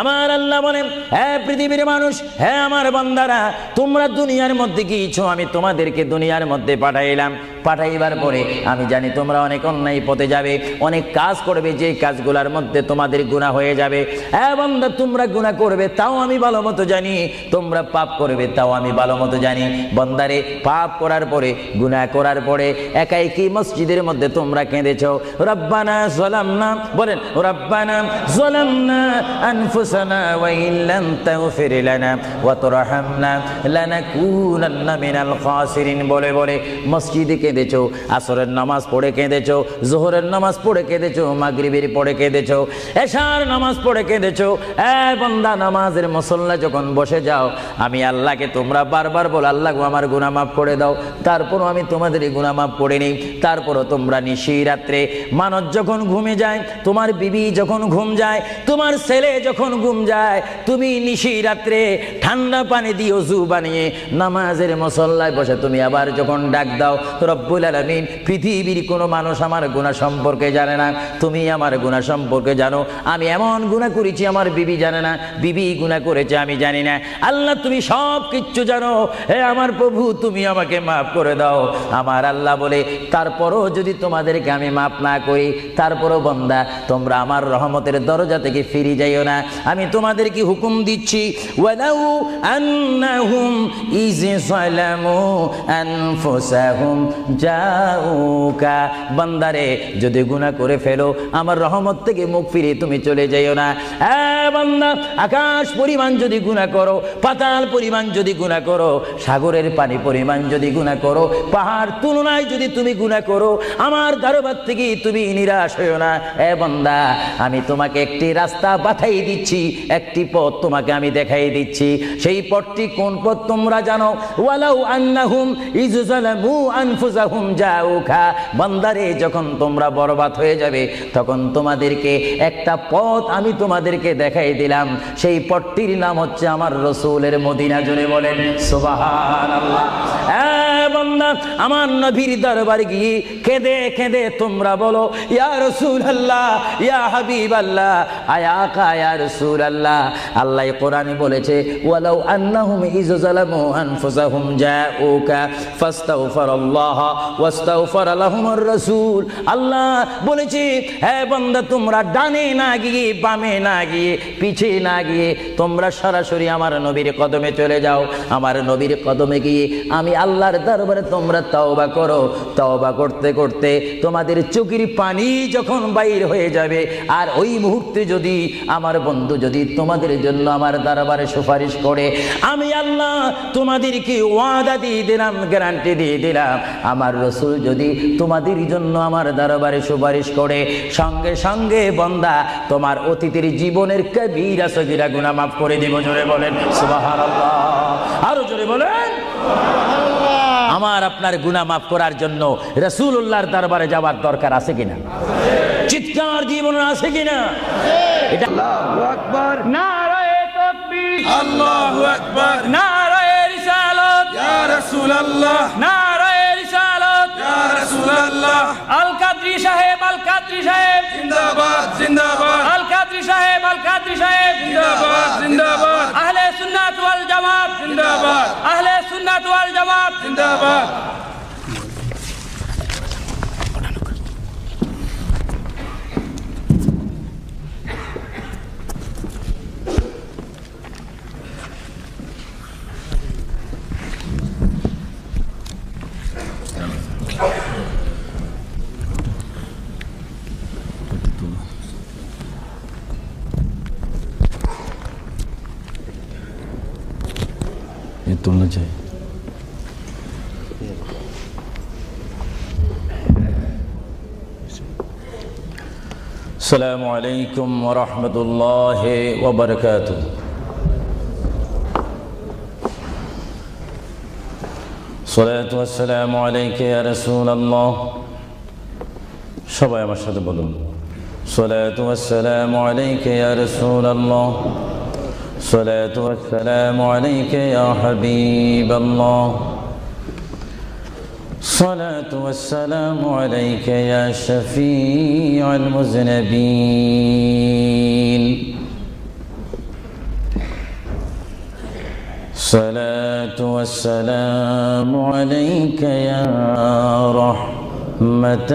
আমার আল্লাহ বলেন, হে পৃথিবীর মানুষ, হে আমার বান্দারা, তোমরা দুনিয়ার মধ্যে গিয়েছো, আমি তোমাদেরকে দুনিয়ার মধ্যে পাঠাইলাম। পাঠাইবার পরে আমি জানি তোমরা অনেক অন্যায় পথে যাবে, অনেক কাজ করবে, যে কাজগুলোর মধ্যে তোমাদের গুনাহ হয়ে যাবে। হ্যাঁ বান্দা, তোমরা গুনাহ করবে তাও আমি ভালো মতো জানি, তোমরা পাপ করবে তাও আমি ভালো মতো জানি। বান্দারে, পাপ করার পরে, গুনাহ করার পরে একাই কি মসজিদের মধ্যে তোমরা কেঁদেছো, রব্বানা যালামনা, বলেন রব্বানা যালামনা আনফুসানা ওয়া ইল্লাম তাগফির লানা ওয়া তুরহামনা লানাকুনান্না মিনাল খাসিরিন বলে বলে মসজিদে কেঁদেছো, আসরের নামাজ পড়ে কেঁদেছো, যোহরের নামাজ পড়ে কেঁদেছো, মাগরিবের পড়ে কেঁদেছো, এশার নামাজ পড়ে কেঁদেছো। বান্দা, নামাজের মুসল্লা যখন বসে যাও, আমি আল্লাহকে তোমরা বারবার বল, আল্লাহ আমার গুনাহ মাফ করে দাও। তারপরও আমি তোমাদের গুনাহ মাফ করে নিই। তারপরও তোমরা নিশি রাত্রে, মানুষ যখন ঘুমে যায়, তোমার বিবি যখন ঘুম যায়, তোমার ছেলে যখন ঘুম যায়, তুমি নিশি রাত্রে ঠান্ডা পানি দিয়ে ওযু বানিয়ে নামাজের মুসল্লায় বসে তুমি আবার যখন ডাক দাও, রব্বুল আলামিন, পৃথিবীর কোনো মানুষ আমার গুনাহ সম্পর্কে জানে না, তুমি আমার গুনাহ সম্পর্কে জানো। আমি এমন গুনাহ করেছি আমার বিবি জানে না, বিবি গুনাহ করেছে আমি জানি না। আল্লাহ, তুমি সব কিচ্ছু জানো। হে আমার প্রভু, তুমি আমাকে মাফ করে দাও। আমার আল্লাহ বলে, তারপরও যদি তোমাদেরকে আমি মাফ না করি, তারপরও বান্দা, তোমরা আমার রহমতের দরজা থেকে ফিরে যাইও না। আমি তোমাদেরকে হুকুম দিচ্ছি, ওয়ালাউ আন্নাহুম ইয যালামু আনফুসাহুম জাউকা, বান্দারে, যদি গুনাহ করে ফেলো, আমার রহমত থেকে মুখ ফিরে তুমি চলে যাইও না। বান্দা, আকাশ পরিমাণ যদি গুনাহ করো, পাতাল পরিমাণ যদি গুনাহ করো, সাগরের পানি পরিমাণ যদি গুনাহ করো, পাহাড় তুলনায় যদি তুমি গুনাহ করো, আমার দরবার থেকে তুমি নিরাশ হইও না। বান্দা, আমি তোমাকে একটি রাস্তা পাঠাই দিচ্ছি, একটি পথ তোমাকে আমি দেখাই দিচ্ছি। সেই পথটি কোন পথ তোমরা জানো? ওয়ালাউ আন্নাহুম ইয যালামু আনফুসাহুম জাউকা, বান্দারে, যখন তোমরা বরবাদ হয়ে যাবে, তখন তোমাদেরকে একটা পথ আমি তোমাদেরকে দেখাই দিলাম। সেই পথটির নাম হচ্ছে আমার রাসূলের মদিনা। জোরে বলেন সুবহানাল্লাহ। বান্দা, আমার নবীর দরবারে গিয়ে কেঁদে কেঁদে তোমরা বলো, ইয়া রাসূলুল্লাহ, ইয়া হাবিবাল্লাহ, আয়াকা ইয়া রাসূলুল্লাহ। আল্লাহ কোরআনে বলেছে, ওয়ালাউ আন্নাহুম ইয যালামু আনফুসাহুম জাউকা ফাস্তাগফিরুল্লাহ ওয়াস্তাগফার লাহুমুর রাসূল। আল্লাহ বলেছে, হে বান্দা, তোমরা ডানে না গিয়ে, বামে না গিয়ে, পিছে না গিয়ে, তোমরা সরাসরি আমার নবীর কদমে চলে যাও। আমার নবীর কদমে গিয়ে আমি আল্লাহর দরবারে তোমরা তওবা করো। তওবা করতে করতে তোমাদের চোখের পানি যখন বাইর হয়ে যাবে, আর ওই মুহূর্তে যদি আমার বন্ধু যদি তোমাদের জন্য আমার দরবারে সুপারিশ করে, আমি আল্লাহ তোমাদেরকে ওয়াদা দিয়ে দিলাম, গ্যারান্টি দিয়ে দিলাম, আমার রাসূল যদি তোমাদের জন্য আমার দরবারে সুপারিশ করে, সঙ্গে সঙ্গে বান্দা, তোমার অতীতের জীবনের কবিরা সগীরা গুনাহ মাফ করে দেব। জোরে বলেন সুবহানাল্লাহ। আরো জোরে বলেন সুবহানাল্লাহ। আমার আপনার গুনাহ মাফ করার জন্য রাসূলুল্লাহর দরবারে যাওয়ার দরকার আছে কিনা? চিৎকার জীবন আছে কিনা? এটা আল্লাহু আকবার, নারায়ে তাকবীর, আল্লাহু আকবার, নারায়ে রিসালাত, ইয়া রাসূলুল্লাহ, নারায়ে রিসালাত, ইয়া রাসূলুল্লাহ, আল কাদরি সাহেব, আল কাদরি সাহেব জিন্দাবাদ জিন্দাবাদ, আল কাদরি সাহেব, আল কাদরি সাহেব জিন্দাবাদ জিন্দাবাদ, আহলে সুন্নাত ওয়াল জামাত জিন্দাবাদ, আহলে সুন্নাত ওয়াল জামাত জিন্দাবাদ। तुलना चाहिए। अस्सलामु अलैकुम व रहमतुल्लाहि व बरकातुहू। सलातु वस्सलामु अलैका या रसूलल्लाह। সবাই আমার সাথে বলুন, सलातु वस्सलामु अलैका या रसूलल्लाह। الصلاة والسلام عليك يا حبيب الله. الصلاة والسلام عليك يا شفيع المذنبين. الصلاة والسلام عليك يا رحمة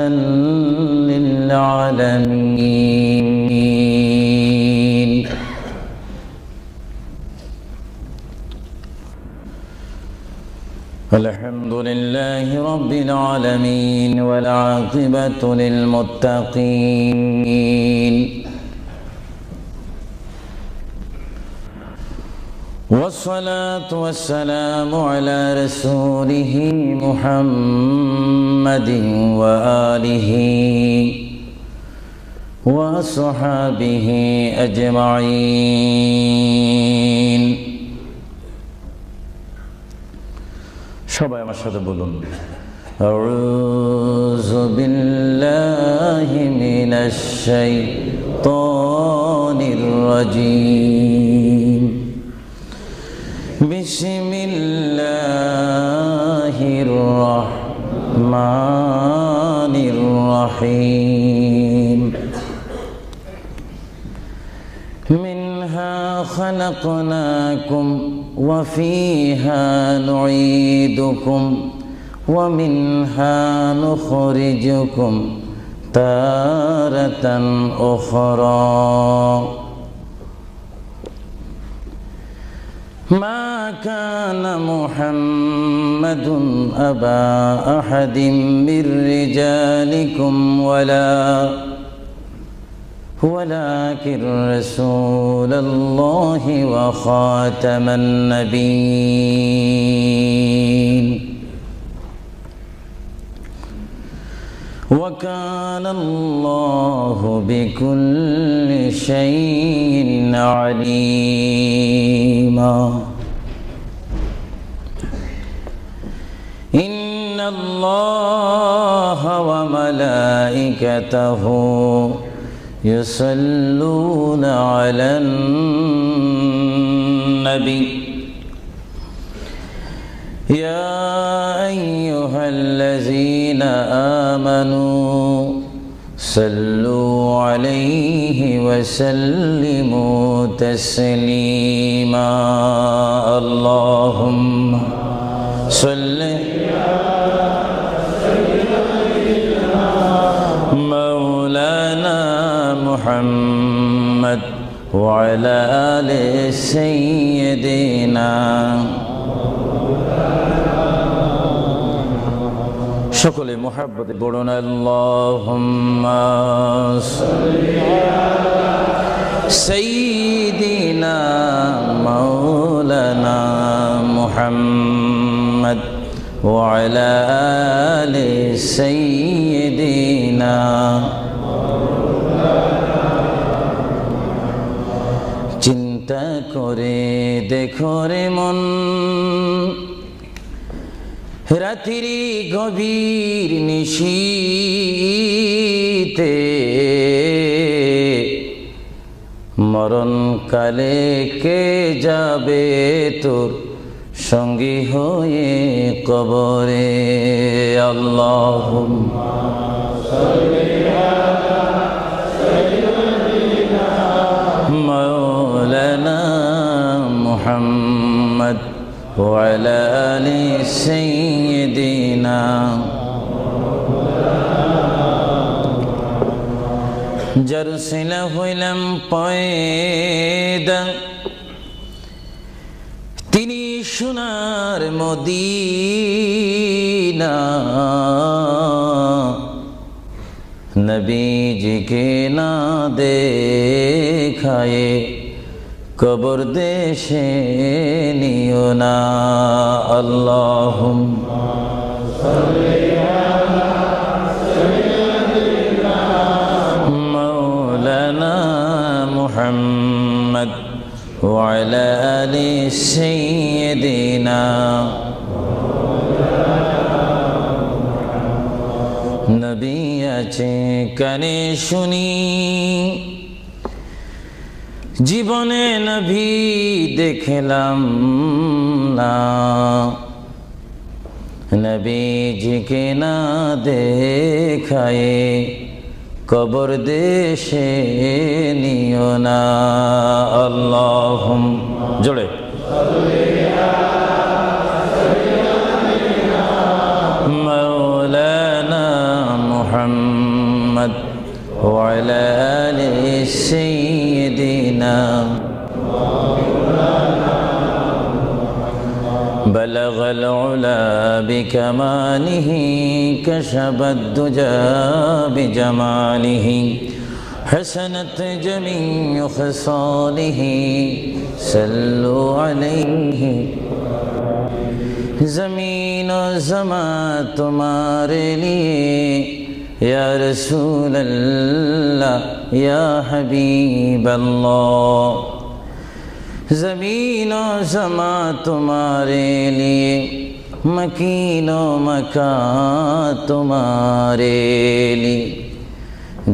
للعالمين الحمد لله رب العالمين والعاقبة للمتقين والصلاة والسلام على رسوله محمد وآله وصحابه أجمعين সবাই আমার সাথে বলুন আউযু বিল্লাহি মিনাশ শাইতানির রাজীম বিসমিল্লাহির রহমানির রহিম মিনহা খালাকনাকুম وفيها نعيدكم ومنها نخرجكم تارة أخرى ما كان محمد أبا أحد من رجالكم ولكن رسول الله وخاتم النبيين وكان الله بكل شيء عليما إن الله وملائكته يصلون على النبي يا أيها الذين آمنوا صلوا عليه وسلموا تسليما اللهم صل مولانا محمد وعلى آل سيدنا সকলে মুহাব্বতে পড়ুন আল্লাহুম্মা সাল্লি আলা সাইয়্যিদিনা মাওলানা মুহাম্মদ ওয়া আলা আলি সাইয়্যিদিনা চিন্তা করে দেখো রে মন রাত্রি গভীর নিশীতে মরণ কালে কে যাবে তোর সঙ্গী হয়ে কবরে আল্লাহুম্মা সাল্লি আলা সাইয়্যিদিনা মাওলানা মুহাম্মদ ওয়া আলা আলি সাইয়্যিদিনা যার সিলা হইলাম পয়দা তিনি সোনার মদিনা নবীজিকে না দেখায়ে কবর দেশে নিও না আল্লাহুম্মা সাল্লি আলা সাইয়্যিদিনা মাওলানা মুহাম্মদ ওয়া আলা আলি সাইয়্যিদিনা নবী আছে কানে শুনি জীবনে নবী দেখলাম না নবীজিকে না দেখায়ে কবর দেশে নিও না আল্লাহুম্মা জোরে مولانا محمد وعلى آل سيدنا بلغ العلا بكماله كشف الدجى بجماله حسنت جميع خصاله صلوا عليه زمین و زمان تمہارے لیے یا رسول اللہ یا حبیب اللہ زمین و زمان تمہارے لیے مکین و مکان تمہارے لیے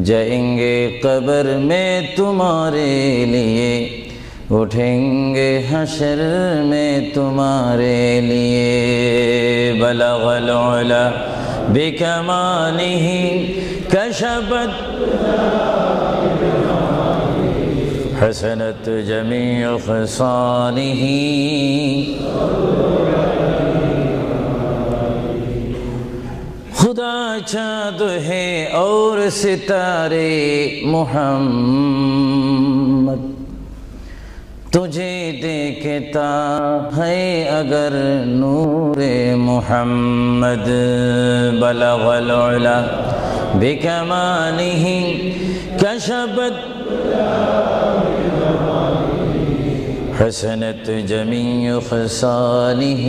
جائیں گے قبر میں تمہارے لیے اٹھیں گے حشر میں تمہارے لیے بلغ العلا بکمالہ کشفت حسنت جمیع خصالہ خدا چاند ہے اور ستارے محمد تجھے دیکھتا ہے اگر نور محمد بلغ العلا بکمالہ کشفت حسنت جمیع خصالہ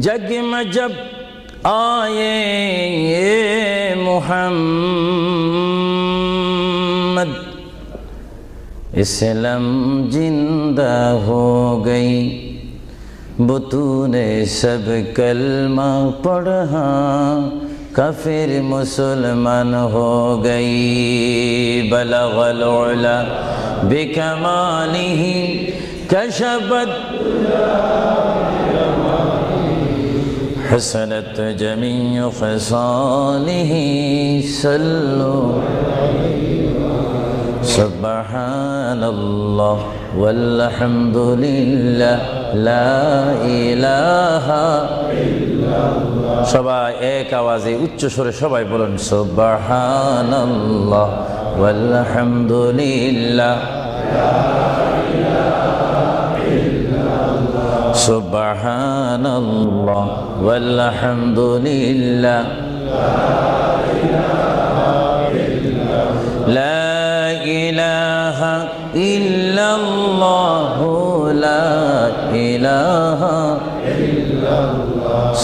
جگ میں جب آئے محمد اسلام زندہ ہو گئی بطون سب کلمہ پڑھا کافر مسلمان ہو گئی بلغ العلا بکمالہ کشفت حسنت جمیع خصالہ صلو سبحان اللہ والحمد للہ لا الہ সবাই এক আওয়াজে উচ্চ স্বরে সবাই বলুন সুবহানাল্লাহ ওয়ালহামদুলিল্লাহ সুবহানাল্লাহ ওয়ালহামদুলিল্লাহ লা ইলাহা ইল্লাল্লাহ লা ইলাহা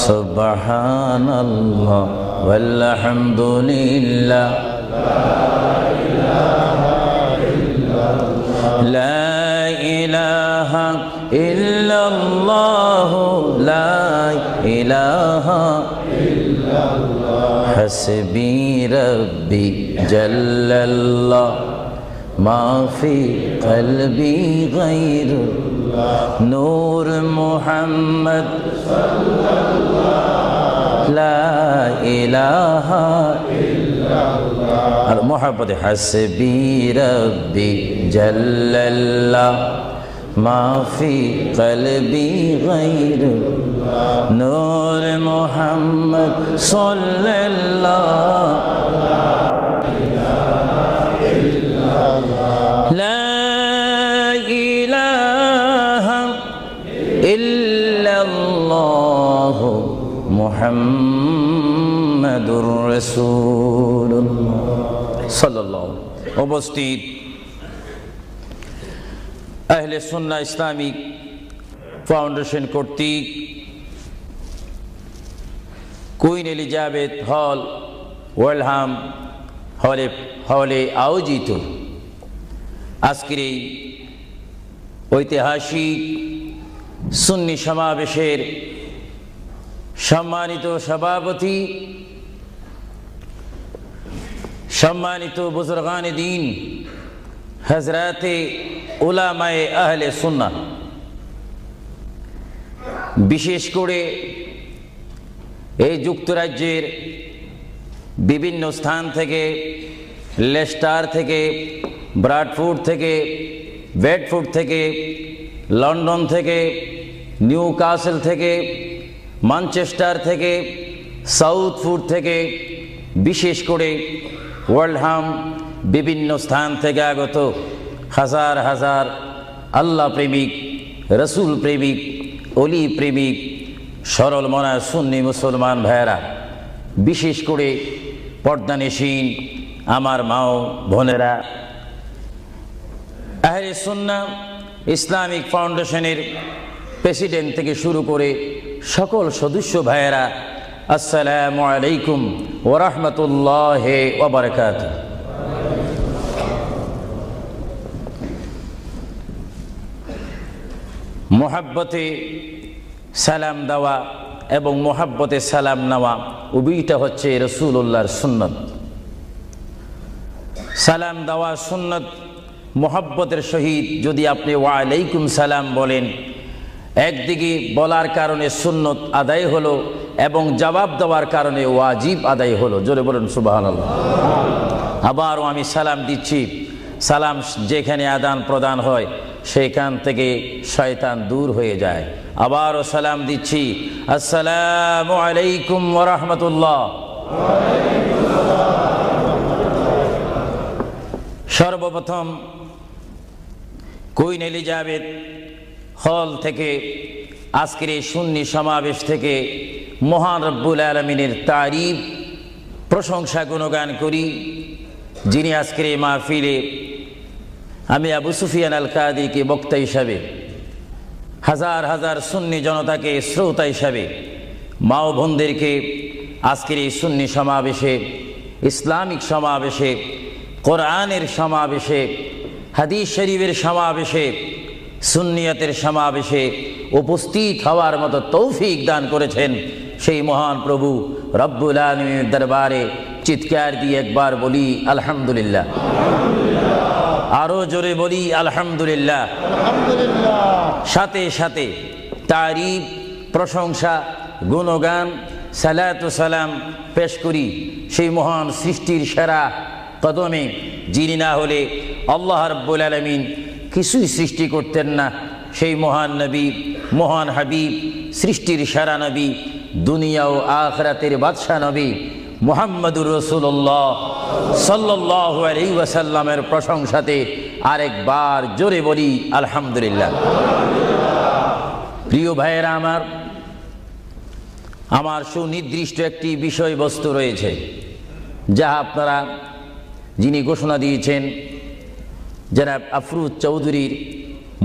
সুবহানাল্লাহ ওয়ালহামদুলিল্লাহ লা ইলাহা ইল্লাল্লাহ লা ইলাহা হাসবি রব্বি জাল্লাল্লাহ মা ফি কলবি গায়রুল্লাহ নূর মুহাম্মদ লা ইলাহা ইল্লাল্লাহ আর মোহাব্বত হাসবি রব্বি জাল্লাল্লাহ মা ফি কলবি গায়রুল্লাহ নূর মুহাম্মদ সাল্লাল্লাহ লা ইলাহা ইল্লাল্লাহ মুহাম্মাদুর রাসূলুল্লাহ সাল্লাল্লাহু উপস্থিত আহলে সুন্নাহ ইসলামিক ফাউন্ডেশন কর্তৃক কুইন এলিজাবেথ হল ওয়েলহাম হলে আয়োজিত আজকের এই ঐতিহাসিক সুন্নি সমাবেশের সম্মানিত সভাপতি, সম্মানিত বুজুর্গান দ্বীন, হযরতে উলামায়ে আহলে সুন্নাহ, বিশেষ করে এই যুক্তরাজ্যের বিভিন্ন স্থান থেকে, লেস্টার থেকে, ব্রাডফোর্ড থেকে, বেডফোর্ড থেকে, লন্ডন থেকে, নিউ কাসেল থেকে, ম্যানচেস্টার থেকে, সাউথফুড থেকে, বিশেষ করে ওয়ার্ল্ডহাম, বিভিন্ন স্থান থেকে আগত হাজার হাজার আল্লাহ প্রেমিক, রসুল প্রেমিক, অলি প্রেমিক, সরল মনা সুন্নি মুসলমান ভাইয়েরা, বিশেষ করে পর্দানিসীন আমার মাও বোনেরা, আহলে সুন্নাহ ইসলামিক ফাউন্ডেশনের প্রেসিডেন্ট থেকে শুরু করে সকল সদস্য ভাইয়েরা, আসসালামু আলাইকুম ওয়া রাহমাতুল্লাহি ওয়া বারাকাতুহু। মোহাব্বতে সালাম দেওয়া এবং মোহাব্বতে সালাম নেওয়া উভয়টা হচ্ছে রাসূলুল্লাহর সুন্নত। সালাম দেওয়া সুন্নত, মোহাব্বতের সহিত যদি আপনি ওয়া আলাইকুম সালাম বলেন, একদিকে বলার কারণে সুন্নত আদায় হলো এবং জবাব দেওয়ার কারণে ওয়াজিব আদায় হলো। জোরে বলুন সুবহানাল্লাহ। আবারও আমি সালাম দিচ্ছি, সালাম যেখানে আদান প্রদান হয় সেখান থেকে শয়তান দূর হয়ে যায়। আবারও সালাম দিচ্ছি, আসসালামু আলাইকুম ওয়া রাহমাতুল্লাহ। সর্বপ্রথম কুইন এলিজাবেথ হল থেকে আজকের এই সুন্নি সমাবেশ থেকে মহান রব্বুল আলামিনের তারিফ, প্রশংসা, গুণগান করি, যিনি আজকের এই মাহফিলে আমি আবু সুফিয়ান আল কাদিকে বক্তা হিসাবে, হাজার হাজার সুন্নি জনতাকে শ্রোতা হিসাবে, মা ও বোনদেরকে আজকের এই সুন্নি সমাবেশে, ইসলামিক সমাবেশে, কোরআনের সমাবেশে, হাদিস শরীফের সমাবেশে, সুন্নিয়তের সমাবেশে উপস্থিত হওয়ার মতো তৌফিক দান করেছেন সেই মহান প্রভু রব্বুল আলামিনের দরবারে চিৎকার দিয়ে একবার বলি আলহামদুলিল্লাহ। আরো জোরে বলি আলহামদুলিল্লাহ। সাথে সাথে তারিফ, প্রশংসা, গুণগান, সালাতু সালাম পেশ করি সেই মহান সৃষ্টির সেরা কদমে, যিনি না হলে আল্লাহ রাব্বুল আলামিন কিছুই সৃষ্টি করতেন না, সেই মহান নবী, মহান হাবিব, সৃষ্টির সেরা নবী, দুনিয়া ও আখিরাতের বাদশা নবী মুহাম্মদুর রাসূলুল্লাহ সাল্লাল্লাহু আলাইহি ওয়াসাল্লামের প্রশংসাতে আরেকবার জোরে বলি আলহামদুলিল্লাহ। প্রিয় ভাইয়েরা আমার সুনির্দিষ্ট একটি বিষয়বস্তু রয়েছে, যা আপনারা, যিনি ঘোষণা দিয়েছেন জনাব আফরুজ চৌধুরীর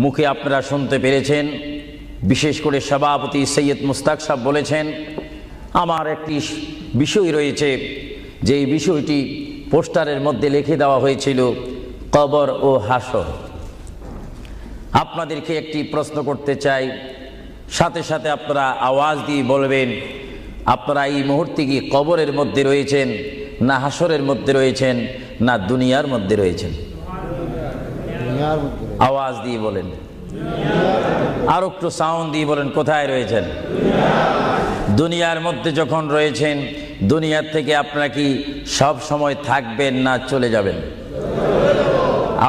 মুখে আপনারা শুনতে পেরেছেন। বিশেষ করে সভাপতি সৈয়দ মুস্তাক সাহেব বলেছেন, আমার একটি বিষয় রয়েছে, যে এই বিষয়টি পোস্টারের মধ্যে লিখে দেওয়া হয়েছিল, কবর ও হাসর। আপনাদেরকে একটি প্রশ্ন করতে চাই, সাথে সাথে আপনারা আওয়াজ দিয়ে বলবেন, আপনারা এই মুহূর্তে কি কবরের মধ্যে রয়েছেন, না হাসরের মধ্যে রয়েছেন, না দুনিয়ার মধ্যে রয়েছেন? আওয়াজ দিয়ে বলেন, আর একটু সাউন্ড দিয়ে বলেন, কোথায় রয়েছেন? দুনিয়ার মধ্যে যখন রয়েছেন, দুনিয়ার থেকে আপনারা কি সব সময় থাকবেন না চলে যাবেন?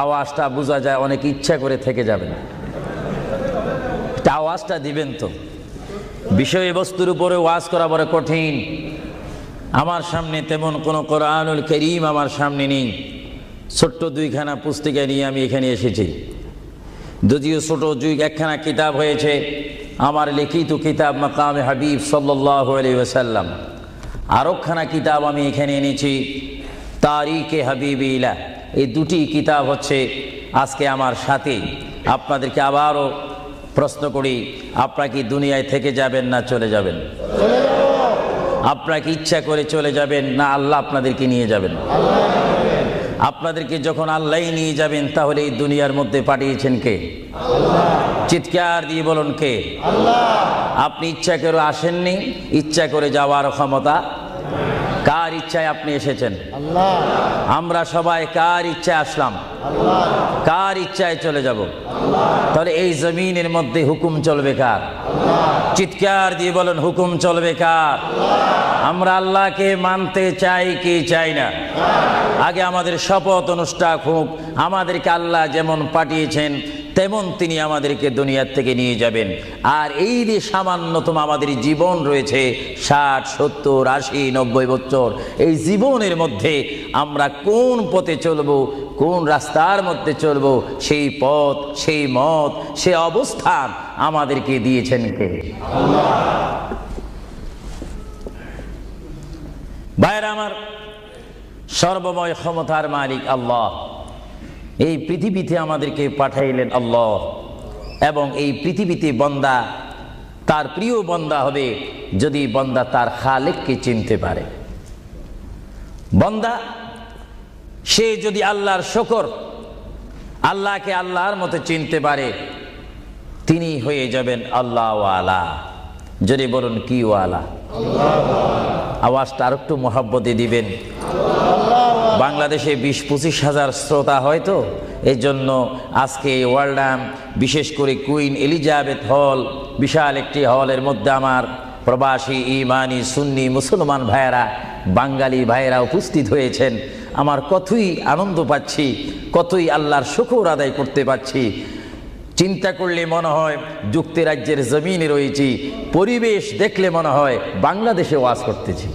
আওয়াজটা বোঝা যায়, অনেক ইচ্ছা করে থেকে যাবেন, আওয়াজটা দিবেন তো। বিষয়বস্তুর উপরে ওয়াজ করা বড় কঠিন। আমার সামনে তেমন কোনো কোরআনুল কারীম আমার সামনে নেই, ছোট্ট দুইখানা পুস্তিকা নিয়ে আমি এখানে এসেছি। যদিও ছোট একখানা কিতাব হয়েছে, আমার লিখিত কিতাব মাকামে হাবিব সাল্লাল্লাহু আলাইহি ওয়াসাল্লাম। আরেকখানা কিতাব আমি এখানে এনেছি, তারিকে হাবিবিল্লাহ। এই দুটি কিতাব হচ্ছে আজকে আমার সাথে। আপনাদেরকে আবারও প্রশ্ন করি, আপনারা কি দুনিয়ায় থেকে যাবেন না চলে যাবেন? আপনারা কি ইচ্ছা করে চলে যাবেন, না আল্লাহ আপনাদেরকে নিয়ে যাবেন? আপনাদেরকে যখন আল্লাহ নিয়ে যাবেন, তাহলে এই দুনিয়ার মধ্যে পাঠিয়েছেন কে? চিৎকার দিয়ে বলুন, কে? আপনি ইচ্ছা করে আসেননি, ইচ্ছা করে যাওয়ার ক্ষমতা কার ইচ্ছায় আপনি এসেছেন? আমরা সবাই কার ইচ্ছায় আসলাম? কার ইচ্ছায় চলে যাব? তাহলে এই জমিনের মধ্যে হুকুম চলবে কার? চিৎকার দিয়ে বলেন, হুকুম চলবে কার? আমরা আল্লাহকে মানতে চাই কি চাই না? আগে আমাদের শপথ অনুষ্ঠান হোক, আমাদেরকে আল্লাহ যেমন পাঠিয়েছেন তেমন তিনি আমাদেরকে দুনিয়ার থেকে নিয়ে যাবেন। আর এই যে সামান্যতম আমাদের জীবন রয়েছে 60, 70, 80, 90 বছর, এই জীবনের মধ্যে আমরা কোন পথে চলবো, কোন রাস্তার মধ্যে চলবো, সেই পথ, সেই মত, সেই অবস্থান আমাদেরকে দিয়েছেন কে? আল্লাহ। ভাইরা আমার, সর্বময় ক্ষমতার মালিক আল্লাহ এই পৃথিবীতে আমাদেরকে পাঠাইলেন আল্লাহ, এবং এই পৃথিবীতে বান্দা তার প্রিয় বান্দা হবে যদি বান্দা তার খালেককে চিনতে পারে। বান্দা সে যদি আল্লাহর শুকর, আল্লাহকে আল্লাহর মতো চিনতে পারে, তিনি হয়ে যাবেন আল্লাহ ওয়ালা। যদি বলুন কি ওয়ালা? আওয়াজটা আর একটু মহব্বতে দিবেন। বাংলাদেশে 20-25 হাজার শ্রোতা হয়তো, এই জন্য আজকে ওয়ার্ল্ডাম, বিশেষ করে কুইন এলিজাবেথ হল, বিশাল একটি হলের মধ্যে আমার প্রবাসী ইমানি সুন্নি মুসলমান ভাইয়েরা, বাঙালি ভাইয়েরা উপস্থিত হয়েছেন। আমার কতই আনন্দ পাচ্ছি, কতই আল্লাহর শুকর আদায় করতে পারছি। চিন্তা করলে মনে হয় যুক্তরাজ্যের জমিনে রয়েছি, পরিবেশ দেখলে মনে হয় বাংলাদেশে ওয়াজ করতেছি।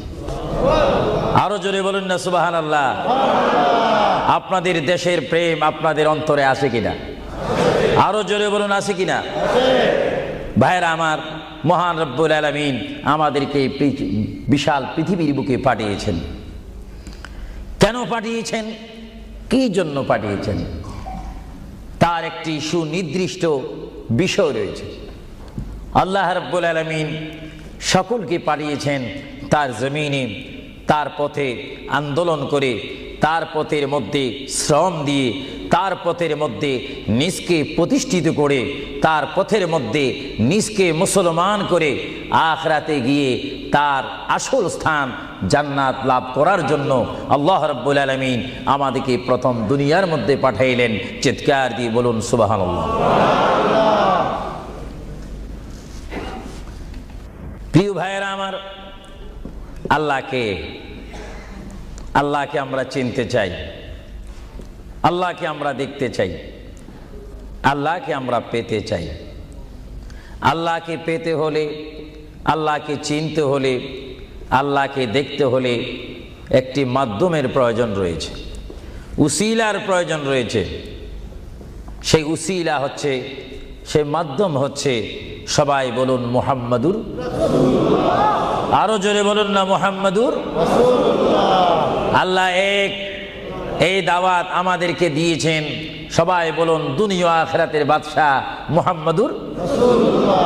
আরো জোরে বলুন না সুবহানাল্লাহ। আপনাদের দেশের প্রেম আপনাদের অন্তরে আছে কিনা? আরো জোরে বলুন আছে কিনা? ভাইরা আমার, মহান রব্বুল আলামিন আমাদেরকে বিশাল পৃথিবীর বুকে পাঠিয়েছেন। কেন পাঠিয়েছেন? কি জন্য পাঠিয়েছেন? তার একটি সুনির্দিষ্ট বিষয় রয়েছে। আল্লাহ রাব্বুল আলামিন সকলকে পাঠিয়েছেন তার জমিনে, তার পথে আন্দোলন করে, তার পথের মধ্যে শ্রম দিয়ে, তার পথের মধ্যে নিজকে প্রতিষ্ঠিত করে, তার পথের মধ্যে নিজকে মুসলমান করে আখিরাতে গিয়ে তার আসল স্থান জান্নাত লাভ করার জন্য আল্লাহ রাব্বুল আলামিন আমাদেরকে প্রথম দুনিয়ার মধ্যে পাঠাইলেন। চিৎকার দিয়ে বলুন সুবহানাল্লাহ। প্রিয় ভাইয়েরা আমার, আল্লাহকে আমরা চিনতে চাই, আল্লাহকে আমরা দেখতে চাই, আল্লাহকে আমরা পেতে চাই। আল্লাহকে পেতে হলে, আল্লাহকে চিনতে হলে, আল্লাহকে দেখতে হলে একটি মাধ্যমের প্রয়োজন রয়েছে, উসিলার প্রয়োজন রয়েছে। সেই উসিলা হচ্ছে, সেই মাধ্যম হচ্ছে, সবাই বলুন মুহাম্মাদুর রাসূলুল্লাহ। আরো জোরে বলুন না মুহাম্মাদুর রাসূলুল্লাহ। আল্লাহ এক, এই দাওয়াত আমাদেরকে দিয়েছেন। সবাই বলুন দুনিয়া আখিরাতের বাদশা মুহাম্মাদুর রাসূলুল্লাহ।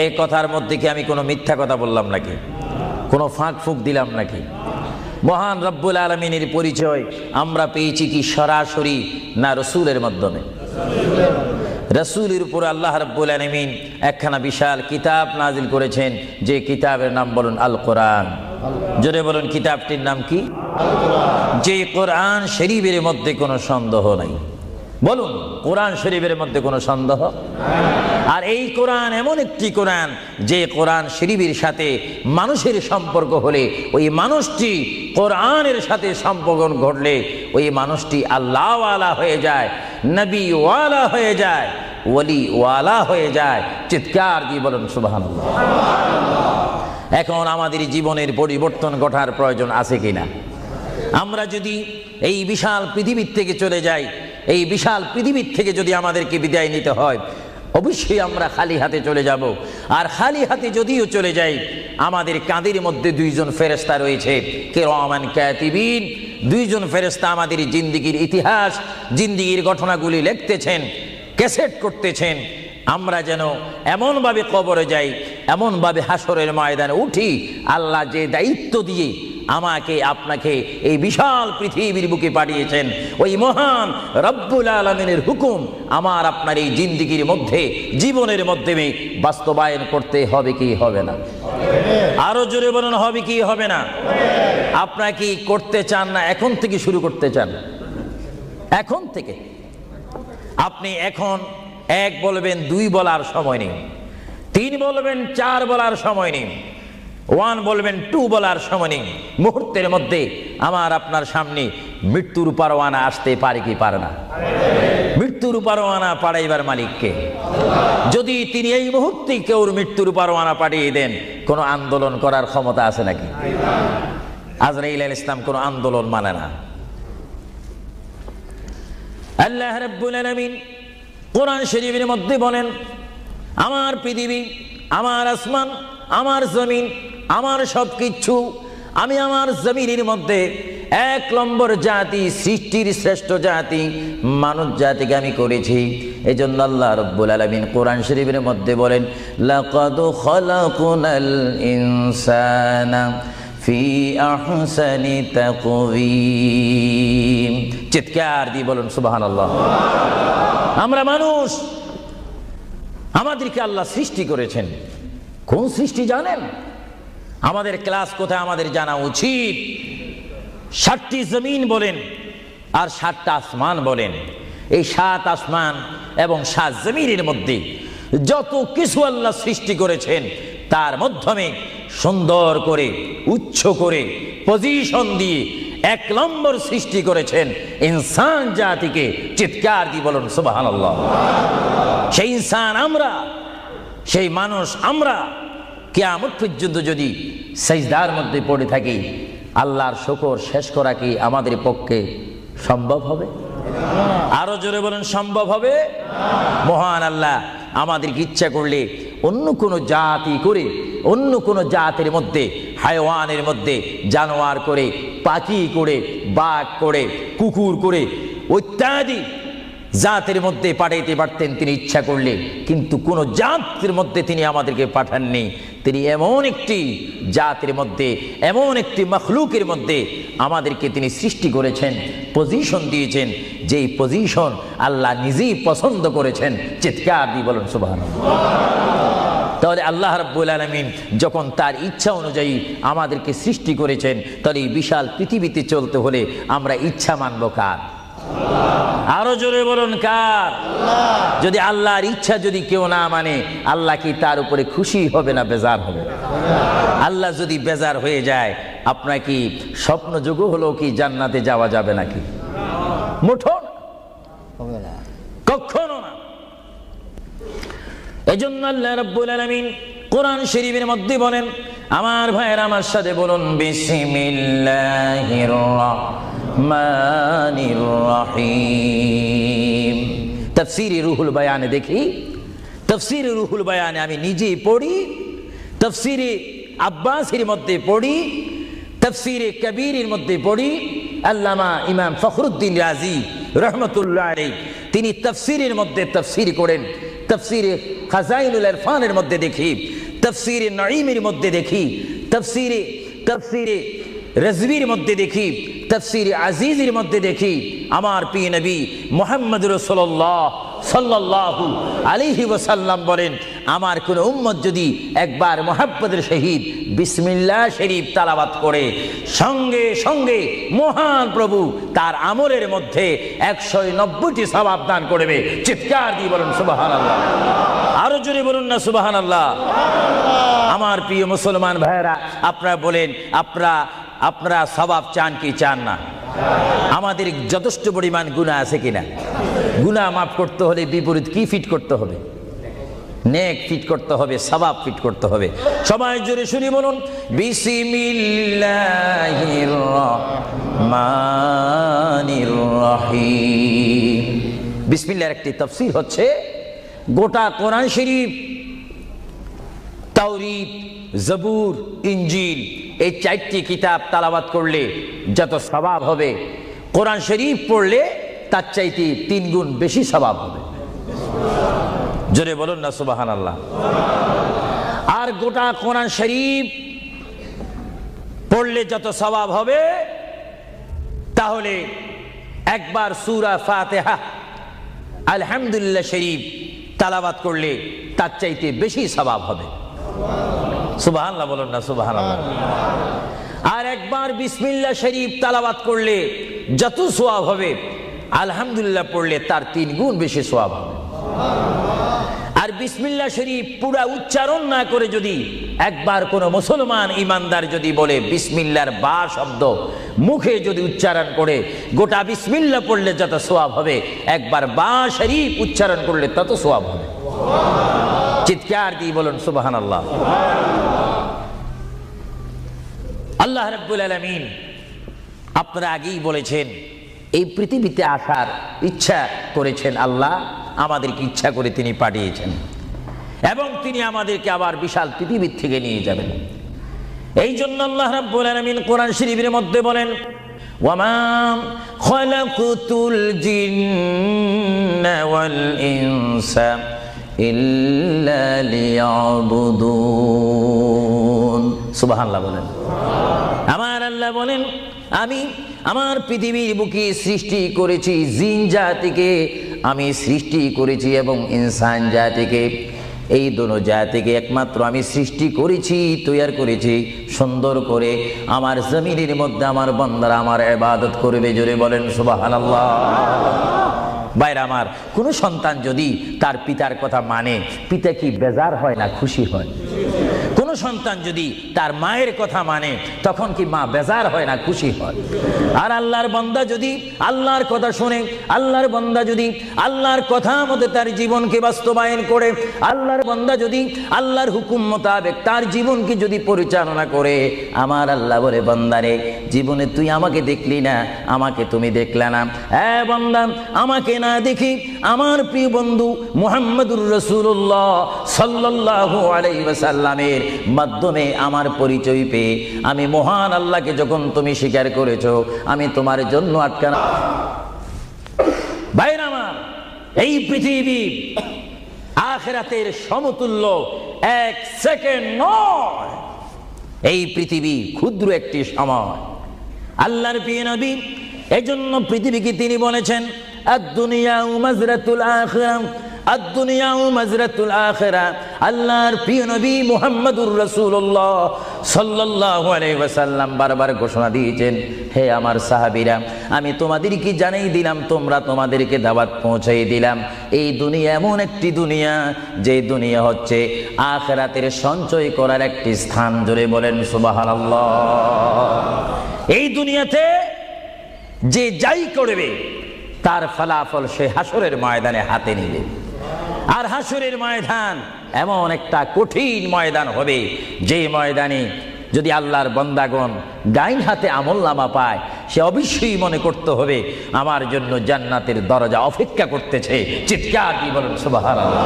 এই কথার মধ্যে কি আমি কোনো মিথ্যা কথা বললাম নাকি? কোনো ফাঁক ফুক দিলাম নাকি? মহান রব্বুল আলামিনের পরিচয় আমরা পেয়েছি কি সরাসরি, না রসুলের মাধ্যমে? রসুলের উপর আল্লাহ রাব্বুল আলামিন একখানা বিশাল কিতাব নাজিল করেছেন, যে কিতাবের নাম বলুন আল কোরআন। জোরে বলুন কিতাবটির নাম কি? আল কোরআন। যে কোরআন শরীফের মধ্যে কোনো সন্দেহ নাই। বলুন কোরআন শরীফের মধ্যে কোনো সন্দেহ? আর এই কোরআন এমন একটি কোরআন, যে কোরআন শরীফের সাথে মানুষের সম্পর্ক হলে, ওই মানুষটি কোরআনের সাথে সম্পর্ক ঘটলে ওই মানুষটি আল্লাহ ওয়ালা হয়ে যায়, নবী ওয়ালা হয়ে যায়, ওলি ওয়ালা হয়ে যায়। চিৎকার দিয়ে বলুন সুবহানাল্লাহ। এখন আমাদের জীবনের পরিবর্তন ঘটার প্রয়োজন আছে কিনা? আমরা যদি এই বিশাল পৃথিবীর থেকে চলে যাই, এই বিশাল পৃথিবীর থেকে যদি আমাদেরকে বিদায় নিতে হয়, অবশ্যই আমরা খালি হাতে চলে যাব। আর খালি হাতে যদিও চলে যাই, আমাদের কাঁধের মধ্যে দুইজন ফেরেশতা রয়েছে, কিরামান কাতিবিন। দুইজন ফেরেশতা আমাদের জিন্দেগির ইতিহাস, জিন্দেগির ঘটনাগুলি লিখতেছেন, ক্যাসেট করতেছেন। আমরা যেন এমনভাবে কবরে যাই, এমনভাবে হাসরের ময়দানে উঠি, আল্লাহ যে দায়িত্ব দিয়ে আমাকে আপনাকে এই বিশাল পৃথিবীর বুকে পাঠিয়েছেন, ওই মহান রব্বুল আলামিনের হুকুম আমার আপনার এই জিন্দেগির মধ্যে, জীবনের মাধ্যমে বাস্তবায়ন করতে হবে কি হবে না? আরো জোরে বলুন হবে কি হবে না? আপনারা কি করতে চান, না এখন থেকে শুরু করতে চান? এখন থেকে আপনি এখন এক বলবেন, দুই বলার সময় নেই, তিন বলবেন, চার বলার সময় নেই, ওয়ান বলবেন, টু বলার সময় নেই। মুহূর্তের মধ্যে আমার আপনার সামনে মৃত্যুর পরোয়ানা আসতে পারে কি পারে না? মৃত্যু মৃত্যুর পরোয়ানা পাঠাইবার মালিককে। যদি তিনি এই মুহূর্তে কেউ মৃত্যুর পরোয়ানা পাঠিয়ে দেন, কোন আন্দোলন করার ক্ষমতা আছে নাকি? আজরাইল আলাইহিস সালাম কোন আন্দোলন মানে না। আল্লাহ রাব্বুল আলামিন কোরআন শরীফের মধ্যে বলেন, আমার পৃথিবী, আমার আসমান, আমার জমিন, আমার সবকিছু, আমি আমার জমিনের মধ্যে এক নম্বর জাতি, সৃষ্টির শ্রেষ্ঠ জাতি মানব জাতিকে আমি করেছি। এই জন্য আল্লাহ রাব্বুল আলামিন কোরআন শরীফের মধ্যে বলেন, লাকাদ খালাকুনাল ইনসানা ফি আহসানি তাকওয়িম। চিৎকার দিয়ে বলুন সুবহানাল্লাহ। আমরা মানুষ, আমাদেরকে আল্লাহ সৃষ্টি করেছেন। কোন সৃষ্টি জানেন? আমাদের ক্লাস কোথায় আমাদের জানা উচিত। 7টি জমিন বলেন আর 7টা আসমান বলেন। এই 7 আসমান এবং 7 জমিনের মধ্যে যত কিছু আল্লাহ সৃষ্টি করেছেন, তার মাধ্যমে সুন্দর করে, উচ্চ করে, পজিশন দিয়ে 1 নম্বর সৃষ্টি করেছেন ইনসান জাতিকে। চিৎকার দিয়ে বলুন সুবহানাল্লাহ। সেই ইনসান আমরা, সেই মানুষ আমরা, কিয়ামত পর্যন্ত যদি সিজদার মধ্যে পড়ে থাকি, আল্লাহর শুকর শেষ করা কি আমাদের পক্ষে সম্ভব হবে? আরো জোরে বলেন, সম্ভব হবে? মহান আল্লাহ আমাদেরকে ইচ্ছা করলে অন্য কোনো জাতি করে, অন্য কোনো জাতের মধ্যে, হায়াওয়ানের মধ্যে জানোয়ার করে, পাখি করে, বাঘ করে, কুকুর করে, ইত্যাদি জাতের মধ্যে পাঠাইতে পারতেন তিনি ইচ্ছা করলে। কিন্তু কোন জাতের মধ্যে তিনি আমাদেরকে পাঠাননি। তিনি এমন একটি জাতের মধ্যে, এমন একটি মখলুকের মধ্যে আমাদেরকে তিনি সৃষ্টি করেছেন, পজিশন দিয়েছেন, যেই পজিশন আল্লাহ নিজেই পছন্দ করেছেন। চিৎকার দিয়ে বলুন সুবহানাল্লাহ। তাহলে আল্লাহ রাব্বুল আলামিন যখন তার ইচ্ছা অনুযায়ী আমাদেরকে সৃষ্টি করেছেন, তাহলে এই বিশাল পৃথিবীতে চলতে হলে আমরা ইচ্ছা মানব কার? আরো জোরে বলুন কার? যদি আল্লাহর ইচ্ছা যদি কেউ না মানে, আল্লাহ কি তার উপরে খুশি হবে না বেজার হবে? আল্লাহ যদি বেজার হয়ে যায়, আপনার কি স্বপ্ন যোগ হলো কি জান্নাতে যাওয়া যাবে নাকি? মুঠো না, কখনো না। এজন্য আল্লাহ রাব্বুল আলামিন কোরআন শরীফের মধ্যে বলেন, আমার ভাইয়েরা আমার সাথে বলুন, বিসমিল্লাহির রাহমানির রহিম। তাফসীরে রুহুল বায়ানে দেখি, তাফসীরে রুহুল বায়ানে আমি নিজেই পড়ি, তাফসীরে আব্বাসীর মধ্যে পড়ি, তাফসীরে কবীরের মধ্যে পড়ি। আল্লামা ইমাম ফখরুদ্দিন রাজি রহমতুল্লাহ আলাইহি তিনি তাফসীরের মধ্যে তাফসীর করেন। তাফসীরে খাজাইনুল ইরফানের মধ্যে দেখি, তাফসীরে নাঈমের মধ্যে দেখি, তাফসীরে রাজভির মধ্যে দেখি, তাফসীরে আজিজের মধ্যে দেখি। আমার প্রিয় নবী মুহাম্মদ রাসূলুল্লাহ সাল্লাল্লাহু আলাইহি ওয়াসাল্লাম বলেন, আমার কোন উম্মত যদি একবার মুহাব্বতের সহিত বিসমিল্লাহ শরীফ তেলাওয়াত করে, সঙ্গে সঙ্গে মহান প্রভু তার আমলের মধ্যে 190টি সওয়াব দান করবে। চিৎকার দিয়ে বলুন সুবহানাল্লাহ। আরো জোরে বলুন না সুবহানাল্লাহ। আমার প্রিয় মুসলমান ভাইরা, আপনারা বলেন, আপনারা সওয়াব চান কি চান না? আমাদের যথেষ্ট পরিমাণ গুনাহ আছে কিনা? গুনাহ মাফ করতে হলে বিপরীত কি ফিট করতে হবে? নেক ফিট করতে হবে, সওয়াব ফিট করতে হবে। সবাই জোরে শুনি বলুন, বিসমিল্লাহির রাহমানির রহিম। বিসমিল্লাহর একটি তাফসীর হচ্ছে, গোটা কোরআন শরীফ, তাওরীত, জবুর, ইনজিল, এই 4টি কিতাব তেলাওয়াত করলে যত সওয়াব হবে, কোরআন শরীফ পড়লে তার চাইতে 3 গুণ বেশি সওয়াব হবে। জোরে বলুন না সুবহানাল্লাহ। আর গোটা কোরআন শরীফ পড়লে যত সওয়াব হবে, তাহলে একবার সূরা ফাতিহা, আলহামদুলিল্লাহ শরীফ তেলাওয়াত করলে তার চাইতে বেশি সওয়াব হবে। সুবহানাল্লাহ বলুন না সুবহানাল্লাহ। আর একবার বিসমিল্লাহ শরীফ তেলাওয়াত করলে যত সওয়াব হবে, আলহামদুলিল্লাহ পড়লে তার 3 গুণ বেশি সওয়াব হবে। আর বিসমিল্লাহ শরীফ পুরা উচ্চারণ না করে যদি একবার কোনো মুসলমান ইমানদার যদি বলে বিসমিল্লাহর বা শব্দ মুখে যদি উচ্চারণ করে, গোটা বিসমিল্লাহ পড়লে যত সওয়াব হবে, একবার বা শরীফ উচ্চারণ করলে তত সওয়াব হবে। চিৎকার দিয়ে বলুন সুবহানাল্লাহ। আল্লাহ রাব্বুল আলামিন আপনারা আগেই বলেছেন এই পৃথিবীতে আসার ইচ্ছা করেছেন আল্লাহ, আমাদেরকে ইচ্ছা করে তিনি পাঠিয়েছেন এবং তিনি আমাদেরকে আবার বিশাল পৃথিবীর থেকে নিয়ে যাবেন। এই জন্য আল্লাহ রাব্বুল আলামিন কোরআন শরীফের মধ্যে বলেন, ওয়ামা খালাকুতুল জিন্না ওয়াল ইনসা ইল্লা লিয়াবুদুন। সুবহানাল্লাহ বলেন। আমার আল্লাহ বলেন, আমি আমার পৃথিবীর বুকে সৃষ্টি করেছি জিন জাতিকে, আমি সৃষ্টি করেছি এবং ইনসান জাতিকে। এই দোনো জাতিকে একমাত্র আমি সৃষ্টি করেছি, তৈরি করেছি সুন্দর করে। আমার জমিনের মধ্যে আমার বান্দারা আমার ইবাদত করবে। জোরে বলেন সুবহানাল্লাহ। ভাইরা আমার, কোন সন্তান যদি তার পিতার কথা মানে, পিতা কি বেজার হয় না খুশি হয়? কোন সন্তান যদি তার মায়ের কথা মানে, তখন কি মা বেজার হয় না খুশি হয়? আর আল্লাহর বান্দা যদি আল্লাহর কথা শুনে, আল্লাহর বান্দা যদি আল্লাহর কথা মতো তার জীবনকে বাস্তবায়ন করে, আল্লাহর বান্দা যদি আল্লাহর হুকুম মোতাবেক তার জীবনকে যদি পরিচালনা করে, আমার আল্লাহ বলে, বান্দারে জীবনে তুই আমাকে দেখলি না, আমাকে তুমি দেখলে না। হ্যাঁ বান্দা, আমাকে না দেখি আমার প্রিয় বন্ধু মুহাম্মদুর রাসূলুল্লাহ সাল্লাল্লাহু আলাইহি ওয়াসাল্লামের মাধ্যমে আমার পরিচয় পেয়ে আমি মহান আল্লাহকে যখন তুমি স্বীকার করেছো, আমি তোমার জন্য আটকানা। ভাইরা আমার, এই পৃথিবী আখিরাতের সমতুল্য এক সেকেন্ড নয়। এই পৃথিবী ক্ষুদ্র একটি সময়। আল্লাহর প্রিয় নবী এজন্য পৃথিবীকে তিনি বলেছেন, আদ-দুনিয়া মাজরাতুল আখিরা, আদ-দুনিয়া মাজরাতুল আখিরা। আল্লাহর প্রিয় নবী মুহাম্মদুর রাসূলুল্লাহ সাল্লাল্লাহু আলাইহি ওয়াসাল্লাম বারবার ঘোষণা দিয়েছেন, হে আমার সাহাবীরা, আমি তোমাদেরকে জানাই দিলাম, তোমরা তোমাদেরকে দাওয়াত পৌঁছাই দিলাম, এই দুনিয়া এমন একটি দুনিয়া, যে দুনিয়া হচ্ছে আখিরাতের সঞ্চয় করার একটি স্থান। জোরে বলেন সুবহানাল্লাহ। এই দুনিয়াতে যে যাই করবে তার ফলাফল সে হাসরের ময়দানে হাতে নিবে। আর হাসরের ময়দান এমন একটা কঠিন ময়দান হবে, যে ময়দানে যদি আল্লাহর বান্দাগণ ডাইন হাতে আমলনামা পায়, সে অবশ্যই মনে করতে হবে আমার জন্য জান্নাতের দরজা অপেক্ষা করতেছে। চিৎকার দিয়ে বলেন সুবহানাল্লাহ।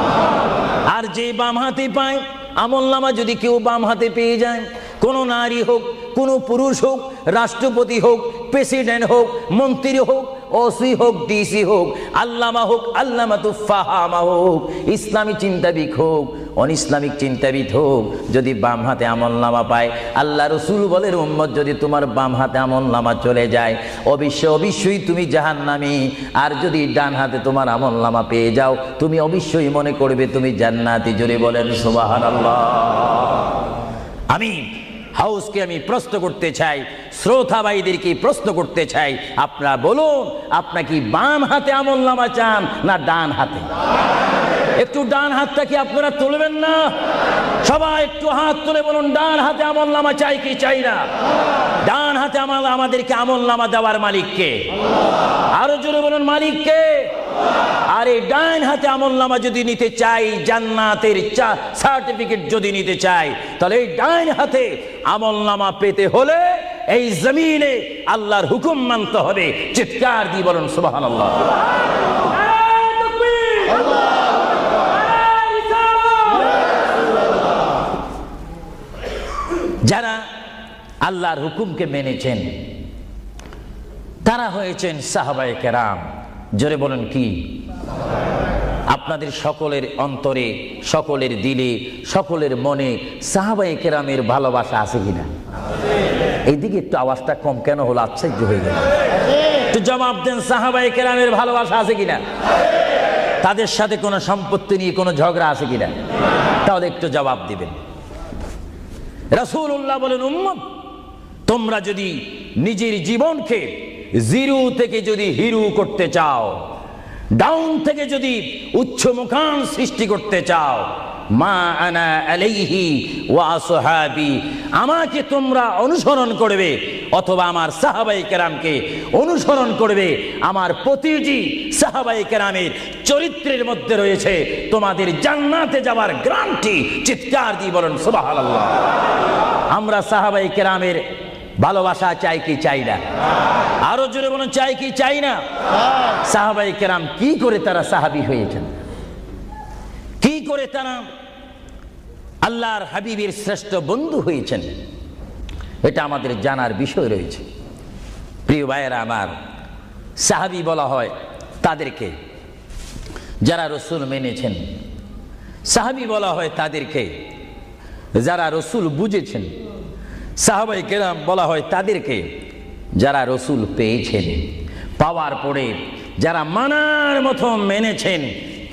আর যে বাম হাতে পায় আমলনামা, যদি কেউ বাম হাতে পেয়ে যায়, কোনো নারী হোক, কোনো পুরুষ হোক, রাষ্ট্রপতি হোক, প্রেসিডেন্ট হোক, মন্ত্রী হোক, ওসি হোক, ডিসি হোক, আল্লামা হোক, আল্লামাতুল ফাহামা হোক, ইসলামী চিন্তাবিদ হোক, অনইসলামিক চিন্তাবিদ হোক, যদি বাম হাতে আমলনামা পায়, আল্লাহ রাসূল বলেন, উম্মত যদি তোমার বাম হাতে আমলনামা চলে যায়, অবশ্যই তুমি জাহান্নামী। আর যদি ডান হাতে তোমার আমলনামা পেয়ে যাও, তুমি অবশ্যই মনে করবে তুমি জান্নাতি। জোরে বলেন সুবহানাল্লাহ। আমি হাউসকে আমি প্রশ্ন করতে চাই, শ্রোতা ভাইদেরকে প্রশ্ন করতে চাই, আপনারা বলুন, আপনারা কি বাম হাতে আমলনামা চান না ডান হাতে? একটু ডান হাতটা কি আপনারা তুলবেন না? সবাই একটু হাত তুলে বলুন, ডান হাতে আমলনামা চাই কি চাই না? ডান হাতে আমাদেরকে আমলনামা দেওয়ার মালিক কে? আরো জোরে বলুন, মালিক কে? আর এই ডান হাতে আমলনামা যদি নিতে চাই, জান্নাতের সার্টিফিকেট যদি নিতে চাই, তাহলে এই ডান হাতে আমলনামা পেতে হলে এই জমিনে আল্লাহর হুকুম মানতে হবে। চিৎকার দিয়ে বলুন সুবহানাল্লাহ। যারা আল্লাহর হুকুমকে মেনেছেন তারা হয়েছেন সাহাবায়ে কেরাম। জোরে বলেন কি? আপনাদের সকলের অন্তরে, সকলের দিলে, সকলের মনে সাহাবায়ে কেরামের ভালোবাসা আছে কিনা? এইদিকে একটু আওয়াজটা কম কেন হলো? আশ্চর্য হয়ে গেল। একটু জবাব দেন, সাহাবায়ে কেরামের ভালোবাসা আছে কিনা? তাদের সাথে কোনো সম্পত্তি নিয়ে কোনো ঝগড়া আছে কিনা? তাহলে একটু জবাব দিবেন। রাসূলুল্লাহ বলেন, উম্মত তোমরা যদি নিজের জীবনকে জিরো থেকে যদি হিরো করতে চাও, ডাউন থেকে যদি উচ্চ মুকাম সৃষ্টি করতে চাও, মা আনা আলাইহি ওয়া আসহাবি, আমাকে তোমরা অনুসরণ করবে অথবা আমার সাহাবায়ে কেরামকে অনুসরণ করবে। আমার প্রতিটি সাহাবায়ে কেরামের চরিত্রের মধ্যে রয়েছে তোমাদের জান্নাতে যাওয়ার গ্যারান্টি। চিৎকার দিয়ে বলেন সুবহানাল্লাহ। আমরা সাহাবায়ে কেরামের ভালোবাসা চাই কি চাই না? আরো জোরে বলুন, চাই কি চাই না? সাহাবায়ে কেরাম কি করে তারা সাহাবী হয়েছেন, কি করে তারা আল্লাহর হাবিবের শ্রেষ্ঠ বন্ধু হয়েছেন, এটা আমাদের জানার বিষয় রয়েছে। প্রিয় ভাইয়েরা আমার, সাহাবী বলা হয় তাদেরকে যারা রসুল মেনেছেন, সাহাবী বলা হয় তাদেরকে যারা রসুল বুঝেছেন, সাহাবায়ে কেরাম বলা হয় তাদেরকে যারা রসুল পেয়েছেন, পাওয়ার পরে যারা মানার মতো মেনেছেন,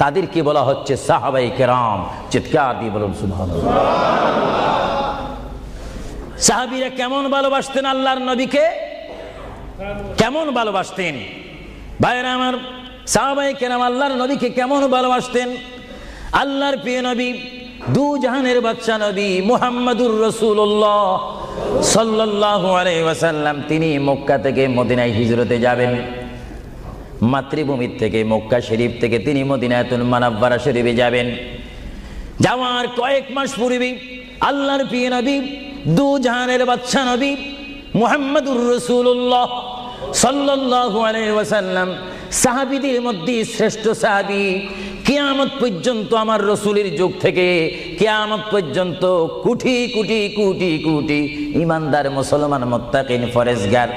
তাদেরকে বলা হচ্ছে সাহাবায়ে কেরাম। চিৎকার দিয়ে বলুন সুবহানাল্লাহ। সাহাবীরা কেমন ভালোবাসতেন আল্লাহর নবীকে, কেমন ভালোবাসতেন? ভাইরা আমার, সাহাবায়ে কেরাম আল্লাহর নবীকে কেমন ভালোবাসতেন? আল্লাহর প্রিয় নবী, দু জাহানের বাদশা নবী মুহাম্মাদুর রাসূলুল্লাহ সাল্লাল্লাহু আলাইহি ওয়াসাল্লাম, তিনি মক্কা থেকে মদিনায় হিজরতে যাবেন। মাতৃভূমি থেকে মক্কা শরীফ থেকে তিনি মদিনাতুল মুনাওয়ারা শরীফে যাবেন। যাওয়ার কয়েক মাস পূর্বে আল্লাহর প্রিয় নবী, দু জাহানের বাদশা নবী মুহাম্মাদুর রাসূলুল্লাহ সাল্লাল্লাহু আলাইহি ওয়াসাল্লাম, সাহাবীদের মধ্যে শ্রেষ্ঠ সাহাবী, কিয়ামত পর্যন্ত আমার রসুলের যুগ থেকে কিয়ামত পর্যন্ত কোটি কোটি কোটি কোটি ইমানদার মুসলমান মুত্তাকিন ফরেজগার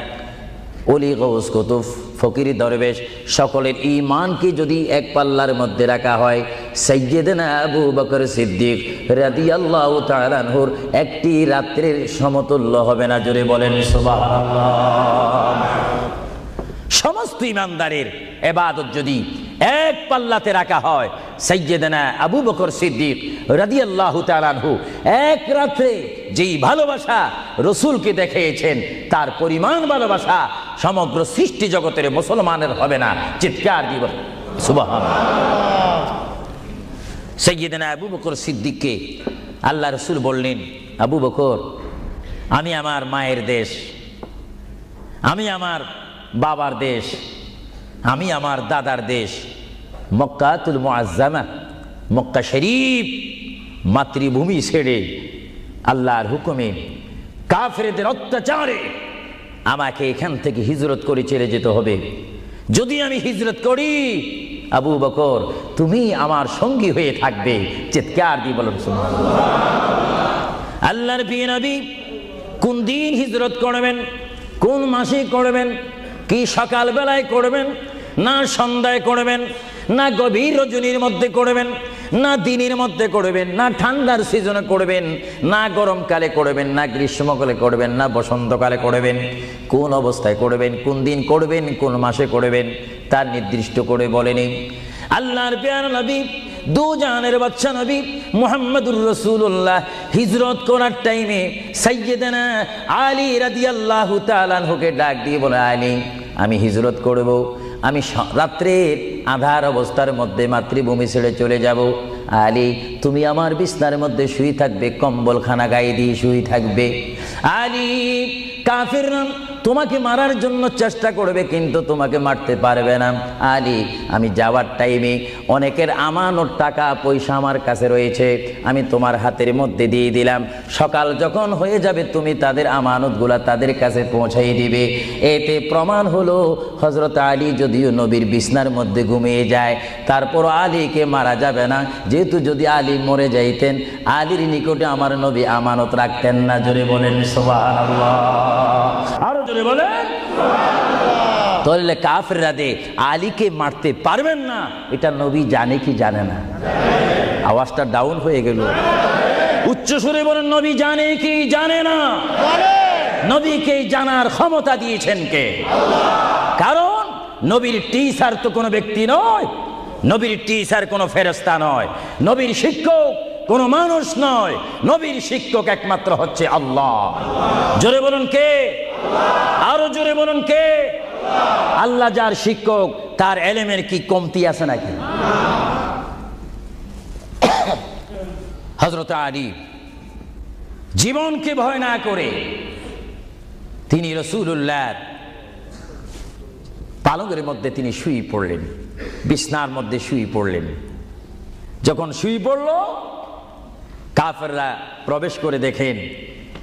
ওলি গৌস কুতুব ফকির দরবেশ সকলের ঈমানকে যদি এক পাল্লার মধ্যে রাখা হয়, সাইয়্যিদনা আবু বকর সিদ্দিক রাদিয়াল্লাহু তাআলা আনহুর একটি রাত্রির সমতুল্য হবে না। জোরে বলেন সুবহানাল্লাহ। সমস্ত ঈমানদারের ইবাদত যদি এক পাল্লাতে রাখা হয়, সাইয়্যিদনা আবু বকর সিদ্দিক রাদিয়াল্লাহু তাআলা আনহু এক রাতে যেই ভালোবাসা রসুলকে দেখিয়েছেন, তার পরিমাণ ভালোবাসা সমগ্র সৃষ্টি জগতের মুসলমানের হবে না। চিৎকার দিব সুবহানাল্লাহ। সাইয়্যিদনা আবু বকর সিদ্দিককে আল্লাহ রসুল বললেন, আবু বকর, আমি আমার মায়ের দেশ, আমি আমার বাবার দেশ, আমি আমার দাদার দেশ মক্কাতুল মুআজ্জামা, মক্কা শরীফ মাতৃভূমি ছেড়ে আল্লাহর হুকুমে কাফেরদের অত্যাচারে আমাকে এখান থেকে হিজরত করে চলে যেতে হবে। যদি আমি হিজরত করি, আবু বকর তুমি আমার সঙ্গী হয়ে থাকবে। চিৎকার দিয়ে বলুন সুবহানাল্লাহ। আল্লাহর প্রিয় নবী কোন দিন হিজরত করবেন, কোন মাসে করবেন, কি সকাল বেলায় করবেন, না সন্ধ্যায় করবেন, না গভীর রজনীর মধ্যে করবেন, না দিনের মধ্যে করবেন, না ঠান্ডার সিজনে করবেন, না গরমকালে করবেন, না গ্রীষ্মকালে করবেন, না বসন্তকালে করবেন, কোন অবস্থায় করবেন, কোন দিন করবেন, কোন মাসে করবেন, তার নির্দিষ্ট করে বলেনি। আল্লাহর প্রিয় নবী, দু জাহানের বাদশা নবী মুহাম্মাদুর রাসূলুল্লাহ হিজরত করার টাইমে সাইয়্যিদানা আলী রাদিয়াল্লাহু তাআলা আনহুকে ডাক দিয়ে বলে, আলী, আমি হিজরত করব, আমি রাত্রের আধার অবস্থার মধ্যে মাতৃভূমি ছেড়ে চলে যাব। আলী, তুমি আমার বিছনার মধ্যে শুয়ে থাকবে, কম্বলখানা গায়ে দিয়ে শুয়ে থাকবে। আলী, কাফিররা তোমাকে মারার জন্য চেষ্টা করবে, কিন্তু তোমাকে মারতে পারবে না। আলী, আমি যাওয়ার টাইমে অনেকের আমানত টাকা পয়সা আমার কাছে রয়েছে, আমি তোমার হাতের মধ্যে দিয়ে দিলাম। সকাল যখন হয়ে যাবে, তুমি তাদের আমানতগুলা তাদের কাছে পৌঁছাই দিবে। এতে প্রমাণ হলো হযরত আলী যদিও নবীর বিছনার মধ্যে ঘুমিয়ে যায়, তারপর আলীকে মারা যাবে না, যেহেতু যদি আলী মরে যাইতেন, আলীর নিকটে আমার নবী আমানত রাখতেন না। জোরে বলেন সুবহানাল্লাহ। আরো জোরে বলেন সুবহানাল্লাহ। তাহলে কাফেররা দে আলীকে মারতে পারবেন না, এটা নবী জানে কি জানে না? আওয়াজটা ডাউন হয়ে গেল, উচ্চ সুরে বলেন, নবী জানে কি জানে না? নবীকে জানার ক্ষমতা দিয়েছেন কে? কারণ নবীর টিচার তো কোনো ব্যক্তি নয়, নবীর টিচার কোনো ফেরেশতা নয়, নবীর শিক্ষক কোনো মানুষ নয়, নবীর শিক্ষক একমাত্র হচ্ছে আল্লাহ। জোরে বলুন কে? আরো জোরে বলুন কে? আল্লাহ যার শিক্ষক তার এলেমের কি কমতি আছে নাকি? হযরত আলী জীবনকে ভয় না করে তিনি রাসূলুল্লাহর পালঙ্কের মধ্যে তিনি শুয়ে পড়লেন, বিছনার মধ্যে শুয়ে পড়লেন। যখন শুয়ে পড়ল, কাফেররা প্রবেশ করে দেখেন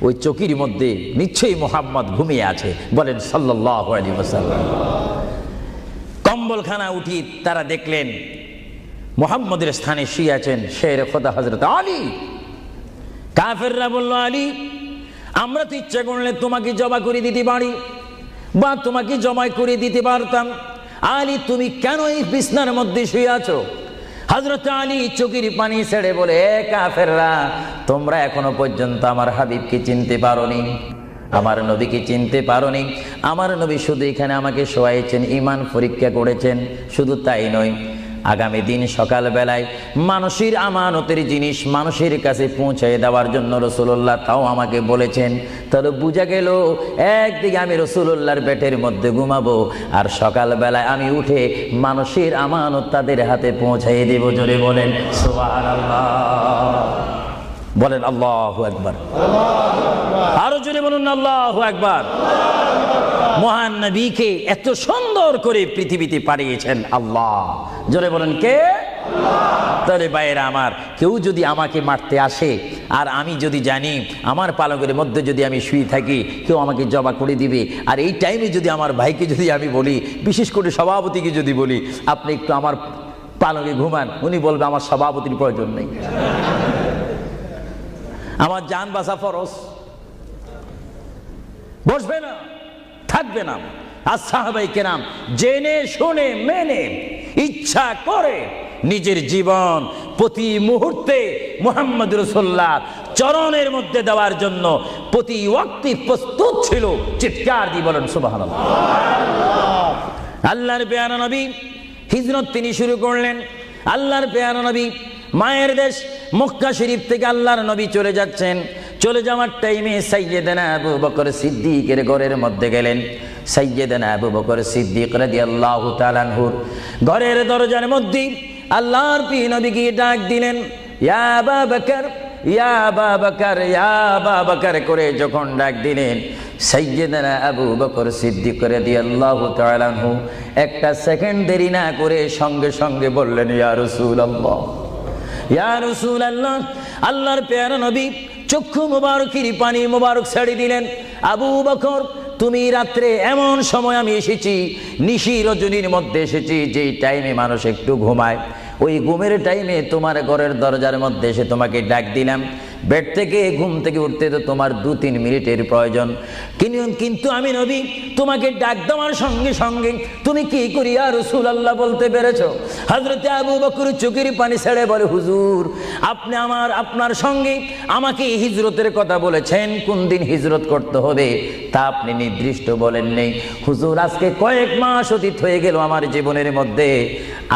ওই চকির মধ্যে নিশ্চয়ই মুহাম্মদ ঘুমিয়ে আছে। বলেন সাল্লাল্লাহু আলাইহি ওয়াসাল্লাম। কম্বলখানা উঠি তারা দেখলেন মুহাম্মদের স্থানে শুয়ে আছেন শের খোদা হযরত আলী। কাফেররা বলল, আলী, আমরা তো ইচ্ছা করলে তোমাকে জবা করে দিতে পারি বা তোমাকে জমাই করে দিতে পারতাম। আলী, তুমি কেন এই বিছনার মধ্যে শুয়ে আছো? হযরত আলী চোখের পানি ছেড়ে বলে, কাফেররা, তোমরা এখনো পর্যন্ত আমার হাবিবকে চিনতে পারোনি, আমার নবীকে চিনতে পারোনি। আমার নবী শুধু এখানে আমাকে শোয়াইছেন, ঈমান পরীক্ষা করেছেন। শুধু তাই নয়, আগামী দিন সকালবেলায় মানুষের আমানতের জিনিস মানুষের কাছে পৌঁছায় দেওয়ার জন্য রাসূলুল্লাহ তাও আমাকে বলেছেন। তাহলে বুঝা গেল, একদিকে আমি রাসূলুল্লাহর পেটের মধ্যে ঘুমাবো, আর সকালবেলায় আমি উঠে মানুষের আমানত তাদের হাতে পৌঁছাই দেব। জোরে বলেন সুবহানাল্লাহ। বলেন আল্লাহু আকবার। আরো জোরে বলুন আল্লাহু আকবার। মহান নবীকে এত সুন্দর করে পৃথিবীতে পাঠিয়েছেন আল্লাহ। জোরে বলেন কে? তাহলে ভাইয়েরা আমার, কেউ যদি আমাকে মারতে আসে আর আমি যদি জানি আমার পালকের মধ্যে যদি আমি শুয়ে থাকি, কেউ আমাকে জবা করে দিবে, আর এই টাইমে যদি আমার ভাইকে যদি আমি বলি, বিশেষ করে সভাপতিকে যদি বলি, আপনি একটু আমার পালকে ঘুমান, উনি বলবে আমার সভাপতির প্রয়োজন নেই, আমার জান বাঁচা ফরজ, বসবে না, থাকবে না। আর সাহাবায়ে কেরাম জেনে শুনে মেনে ইচ্ছা করে নিজের জীবন প্রতি মুহূর্তে মুহাম্মদ রাসূলুল্লাহ চরণের মধ্যে দেওয়ার জন্য প্রতি ওয়াক্তে প্রস্তুত ছিল। চিৎকার দিয়ে বলেন সুবহানাল্লাহ। আল্লাহর পেয়ারা নবী হিজরত তিনি শুরু করলেন। আল্লাহর পেয়ারা নবী মায়ের দেশ মক্কা শরীফ থেকে আল্লাহর নবী চলে যাচ্ছেন। চলে যাওয়ার টাইমে সাইয়্যিদানা আবু বকর সিদ্দিকের ঘরের মধ্যে গেলেন। সাইয়্যিদানা আবু বকর সিদ্দিক রাদিয়াল্লাহু তাআলা আনহুর ঘরের দরজার মধ্যে আল্লাহর প্রিয় নবীকে ডাক দিলেন, ইয়া আবু বকর, ইয়া আবু বকর, ইয়া আবু বকর করে যখন ডাক দিলেন, সাইয়্যিদানা আবু বকর সিদ্দিক রাদিয়াল্লাহু তাআলা আনহু একটা সেকেন্ড দেরি না করে সঙ্গে সঙ্গে বললেন, ইয়া রাসূলুল্লাহ, ইয়া রাসূলুল্লাহ। আল্লাহর প্যারা নবী চক্ষু মুবারকের পানি মুবারক ছেড়ে দিলেন, আবু বকর, তুমি রাত্রে এমন সময় আমি এসেছি, নিশি রজনীর মধ্যে এসেছি, যেই টাইমে মানুষ একটু ঘুমায়, ওই ঘুমের টাইমে তোমার ঘরের দরজার মধ্যে এসে তোমাকে ডাক দিলাম। বেড থেকে ঘুম থেকে উঠতে তো তোমার 2-3 মিনিটের প্রয়োজন, কিন্তু আমি নবী তোমাকে ডাক দেওয়ার সঙ্গে সঙ্গে তুমি কি করি ইয়া রাসূলুল্লাহ বলতে পেরেছো? হযরত আবু বকর চোখের পানি ছেড়ে বলে, হুজুর, আপনি আপনার সঙ্গে আমাকে হিজরতের কথা বলেছেন, কোন দিন হিজরত করতে হবে তা আপনি নির্দিষ্ট বলেন নেই। হুজুর, আজকে কয়েক মাস অতীত হয়ে গেল আমার জীবনের মধ্যে,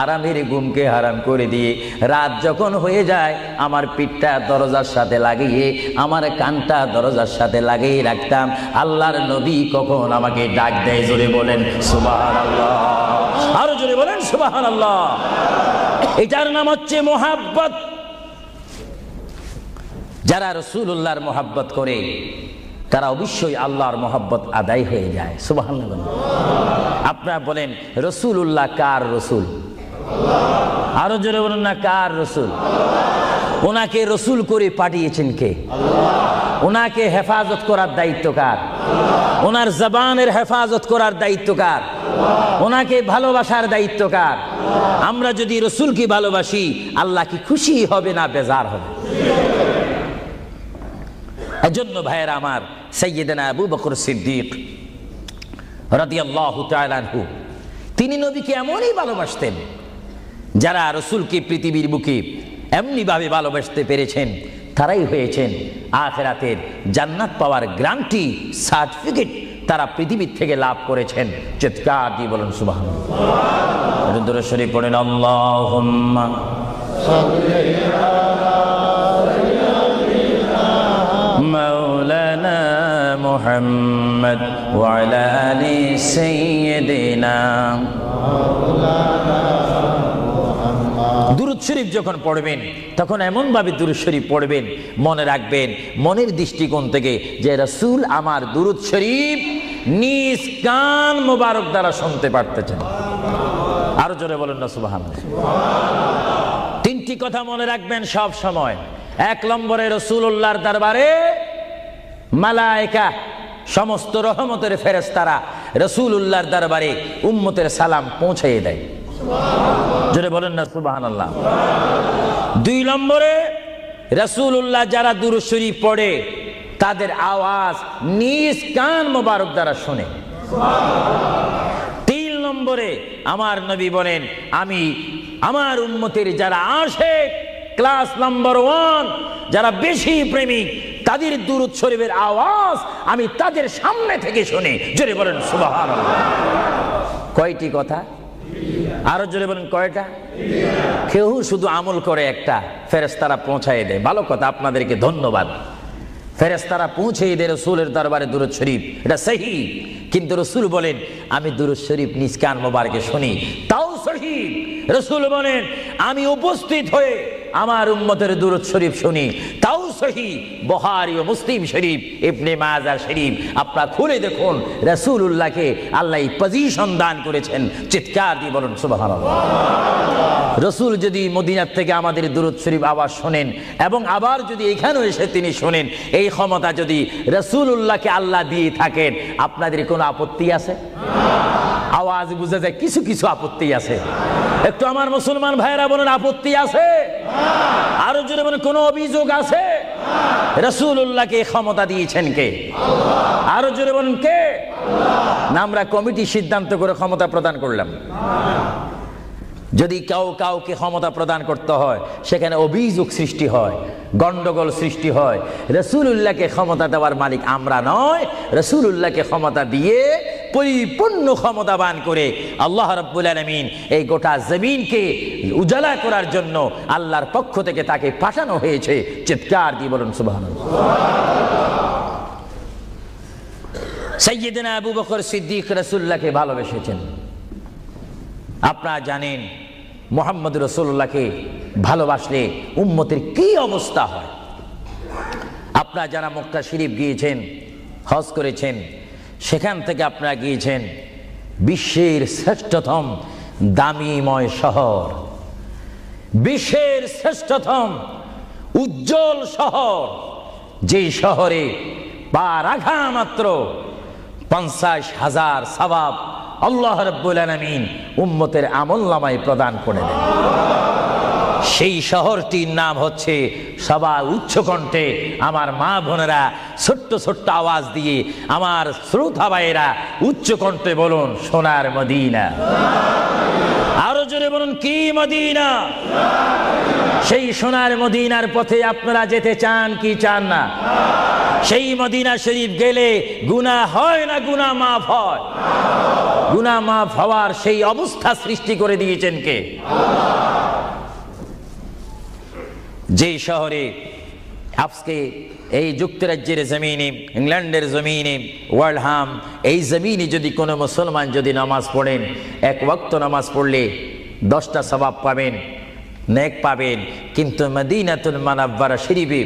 আরামের ঘুমকে হারাম করে দিয়ে রাত যখন হয়ে যায় আমার পিঠটা দরজার সাথে লাগিয়ে আমার কানটা দরজার সাথে লাগিয়ে রাখতাম, আল্লাহর নবী কখন আমাকে ডাক দেয়। জোরে বলেন সুবহানাল্লাহ। আরো জোরে বলেন সুবহানাল্লাহ। এটার নাম হচ্ছে মোহাব্বত। যারা রাসূলুল্লাহর মোহাব্বত করে তারা অবশ্যই আল্লাহর মোহাব্বত আদায় হয়ে যায়। সুবহানাল্লাহ। আপনারা বলেন রাসূলুল্লাহ কার রাসূল? আরো জোরে বলুন না, কার রাসূল? ওনাকে রসুল করে পাঠিয়েছেন কে? ওনাকে হেফাজত করার দায়িত্ব কার? ওনার জবানের হেফাজত করার দায়িত্ব কার? ওনাকে ভালোবাসার দায়িত্ব কার? আমরা যদি রসুলকে ভালোবাসি, আল্লাহ কি খুশি হবে না বেজার হবে? এজন্য ভাইয়েরা আমার, সাইয়্যিদানা আবু বকর সিদ্দিক রাদিয়াল্লাহু তাআলা আনহু তিনি নবীকে এমনই ভালোবাসতেন, যারা রসুলকে পৃথিবীর বুকে এমনি ভাবে ভালোবাসতে পেরেছেন তারাই হয়েছেন আখিরাতের জান্নাত পাওয়ার গ্যারান্টি সার্টিফিকেট তারা পৃথিবীর থেকে লাভ করেছেন। চিৎকার দিয়ে বলেন সুবহানাল্লাহ। দরুদ শরীফ পড়েন, আল্লাহুম্মা সাল্লি আলা সাইয়্যিদিনা মাওলানা মুহাম্মদ ওয়া আলা আলি সাইয়্যিদিনা। দুরূদ শরীফ যখন পড়বেন তখন এমন ভাবে দুরূদ শরীফ পড়বেন, মনে রাখবেন মনের দৃষ্টিকোণ থেকে যে রাসূল আমার দুরূদ শরীফ নিজ কান মোবারক দ্বারা শুনতে পারতেছেন। আরো জোরে বলেন না সুবহানাল্লাহ। তিনটি কথা মনে রাখবেন সব সময়। এক নম্বরে রাসূলুল্লাহর দরবারে মালায়েকা সমস্ত রহমতের ফেরেশতারা রাসূলুল্লাহর দরবারে উম্মতের সালাম পৌঁছিয়ে দেয়। জোরে বলেন না সুবহানাল্লাহ। দুই নম্বরে রাসূলুল্লাহ যারা দুরূদ শরীফ পড়ে তাদের আওয়াজ নিজ কান মোবারক দ্বারা শুনে। তিন নম্বরে আমার নবী বলেন আমি আমার উম্মতের যারা আশিক ক্লাস নাম্বার 1 যারা বেশি প্রেমিক তাদের দুরূদ শরীফের আওয়াজ আমি তাদের সামনে থেকে শুনি। জোরে বলেন সুবহানাল্লাহ। কয়টি কথা? আরো জোরে বলেন কয়টা? কেউ শুধু আমল করে একটা, ফেরেশতারা পৌঁছায় দেয়। ভালো কথা, আপনাদেরকে ধন্যবাদ। ফেরেশতারা পৌঁছে দেয় রাসূলের দরবারে দুরূদ শরীফ, এটা সহিহ। কিন্তু রাসূল বলেন আমি দুরূদ শরীফ নিজ কান মোবারকে শুনি, তাও সহিহ। রাসূল বলেন আমি উপস্থিত হয়ে আমার উম্মতের দুরূদ শরীফ শুনি, তাও সহিহ। বুখারী ও মুসলিম শরীফ, ইবনে মাজাহ শরীফ আপনারা খুলে দেখুন। রাসূলুল্লাহকে আল্লাহ এই পজিশন দান করেছেন। চিৎকার দিয়ে বলুন সুবহানাল্লাহ। রাসূল যদি মদিনার থেকে আমাদের দুরূদ শরীফ আওয়াজ শোনেন এবং আবার যদি এখানেও এসে তিনি শোনেন, এই ক্ষমতা যদি রাসূলুল্লাহকে আল্লাহ দিয়ে থাকেন, আপনাদের কোনো আপত্তি আছে? আওয়াজ বুঝা যায় কিছু কিছু আপত্তি আছে। একটু আমার মুসলমান ভাইয়েরা বলেন আপত্তি আছে? আরো জোরে বলেন কোনো অভিযোগ আছে? রাসূলুল্লাহকে ক্ষমতা দিয়েছেন কে? আরো জোরে বলেন কে? না আমরা কমিটি সিদ্ধান্ত করে ক্ষমতা প্রদান করলাম? যদি কাউকে ক্ষমতা প্রদান করতে হয় সেখানে অভিযোগ সৃষ্টি হয়, গন্ডগোল সৃষ্টি হয়। রাসূলুল্লাহকে ক্ষমতা দেওয়ার মালিক আমরা নয়। রাসূলুল্লাহকে ক্ষমতা দিয়ে পরিপূর্ণ ক্ষমতাবান করে আল্লাহ রাব্বুল আলামিন এই গোটা জমিনকে উজালা করার জন্য আল্লাহর পক্ষ থেকে তাকে পাঠানো হয়েছে। চিৎকার দিয়ে বলুন সুবহানাল্লাহ। সাইয়্যিদনা আবু বকর সিদ্দিক রাসূলুল্লাহকে ভালোবেসেছেন। আপনারা জানেন মুহাম্মদ রাসূলুল্লাহকে ভালোবাসলে উম্মতের কি অবস্থা হয়। আপনারা যারা মক্কা শরীফ গিয়েছেন, হজ করেছেন, সেখান থেকে আপনারা গিয়েছেন বিশ্বের শ্রেষ্ঠতম দামিময় শহর, বিশ্বের শ্রেষ্ঠতম উজ্জ্বল শহর, যেই শহরে পা রাখা মাত্র 50,000 সওয়াব আল্লাহ রাব্বুল আলামিন উম্মতের আমলনামায় প্রদান করে দেন। সেই শহরটির নাম হচ্ছে, সবাই উচ্চ কণ্ঠে আমার মা বোনেরা ছোট্ট ছোট্ট আওয়াজ দিয়ে আমার শ্রোতা ভাইয়েরা উচ্চ কণ্ঠে বলুন সোনার মদিনা। আরো জোরে বলুন কি মদিনা? সেই সোনার মদিনার পথে আপনারা যেতে চান কি চান না? সেই মদিনা শরীফ গেলে গুনাহ হয় না গুনাহ মাফ হয়? গুনাহ মাফ হওয়ার সেই অবস্থা সৃষ্টি করে দিয়েছেন কে? যে শহরে আজকে এই যুক্তরাজ্যের জমিনে, ইংল্যান্ডের জমিনে, ওয়ার্ল্ডহাম এই জমিনে যদি কোনো মুসলমান যদি নামাজ পড়েন, এক ওয়াক্ত নামাজ পড়লে 10টা সওয়াব পাবেন, নেক পাবেন। কিন্তু মদিনাতুল মুনাওয়ারা শরীফে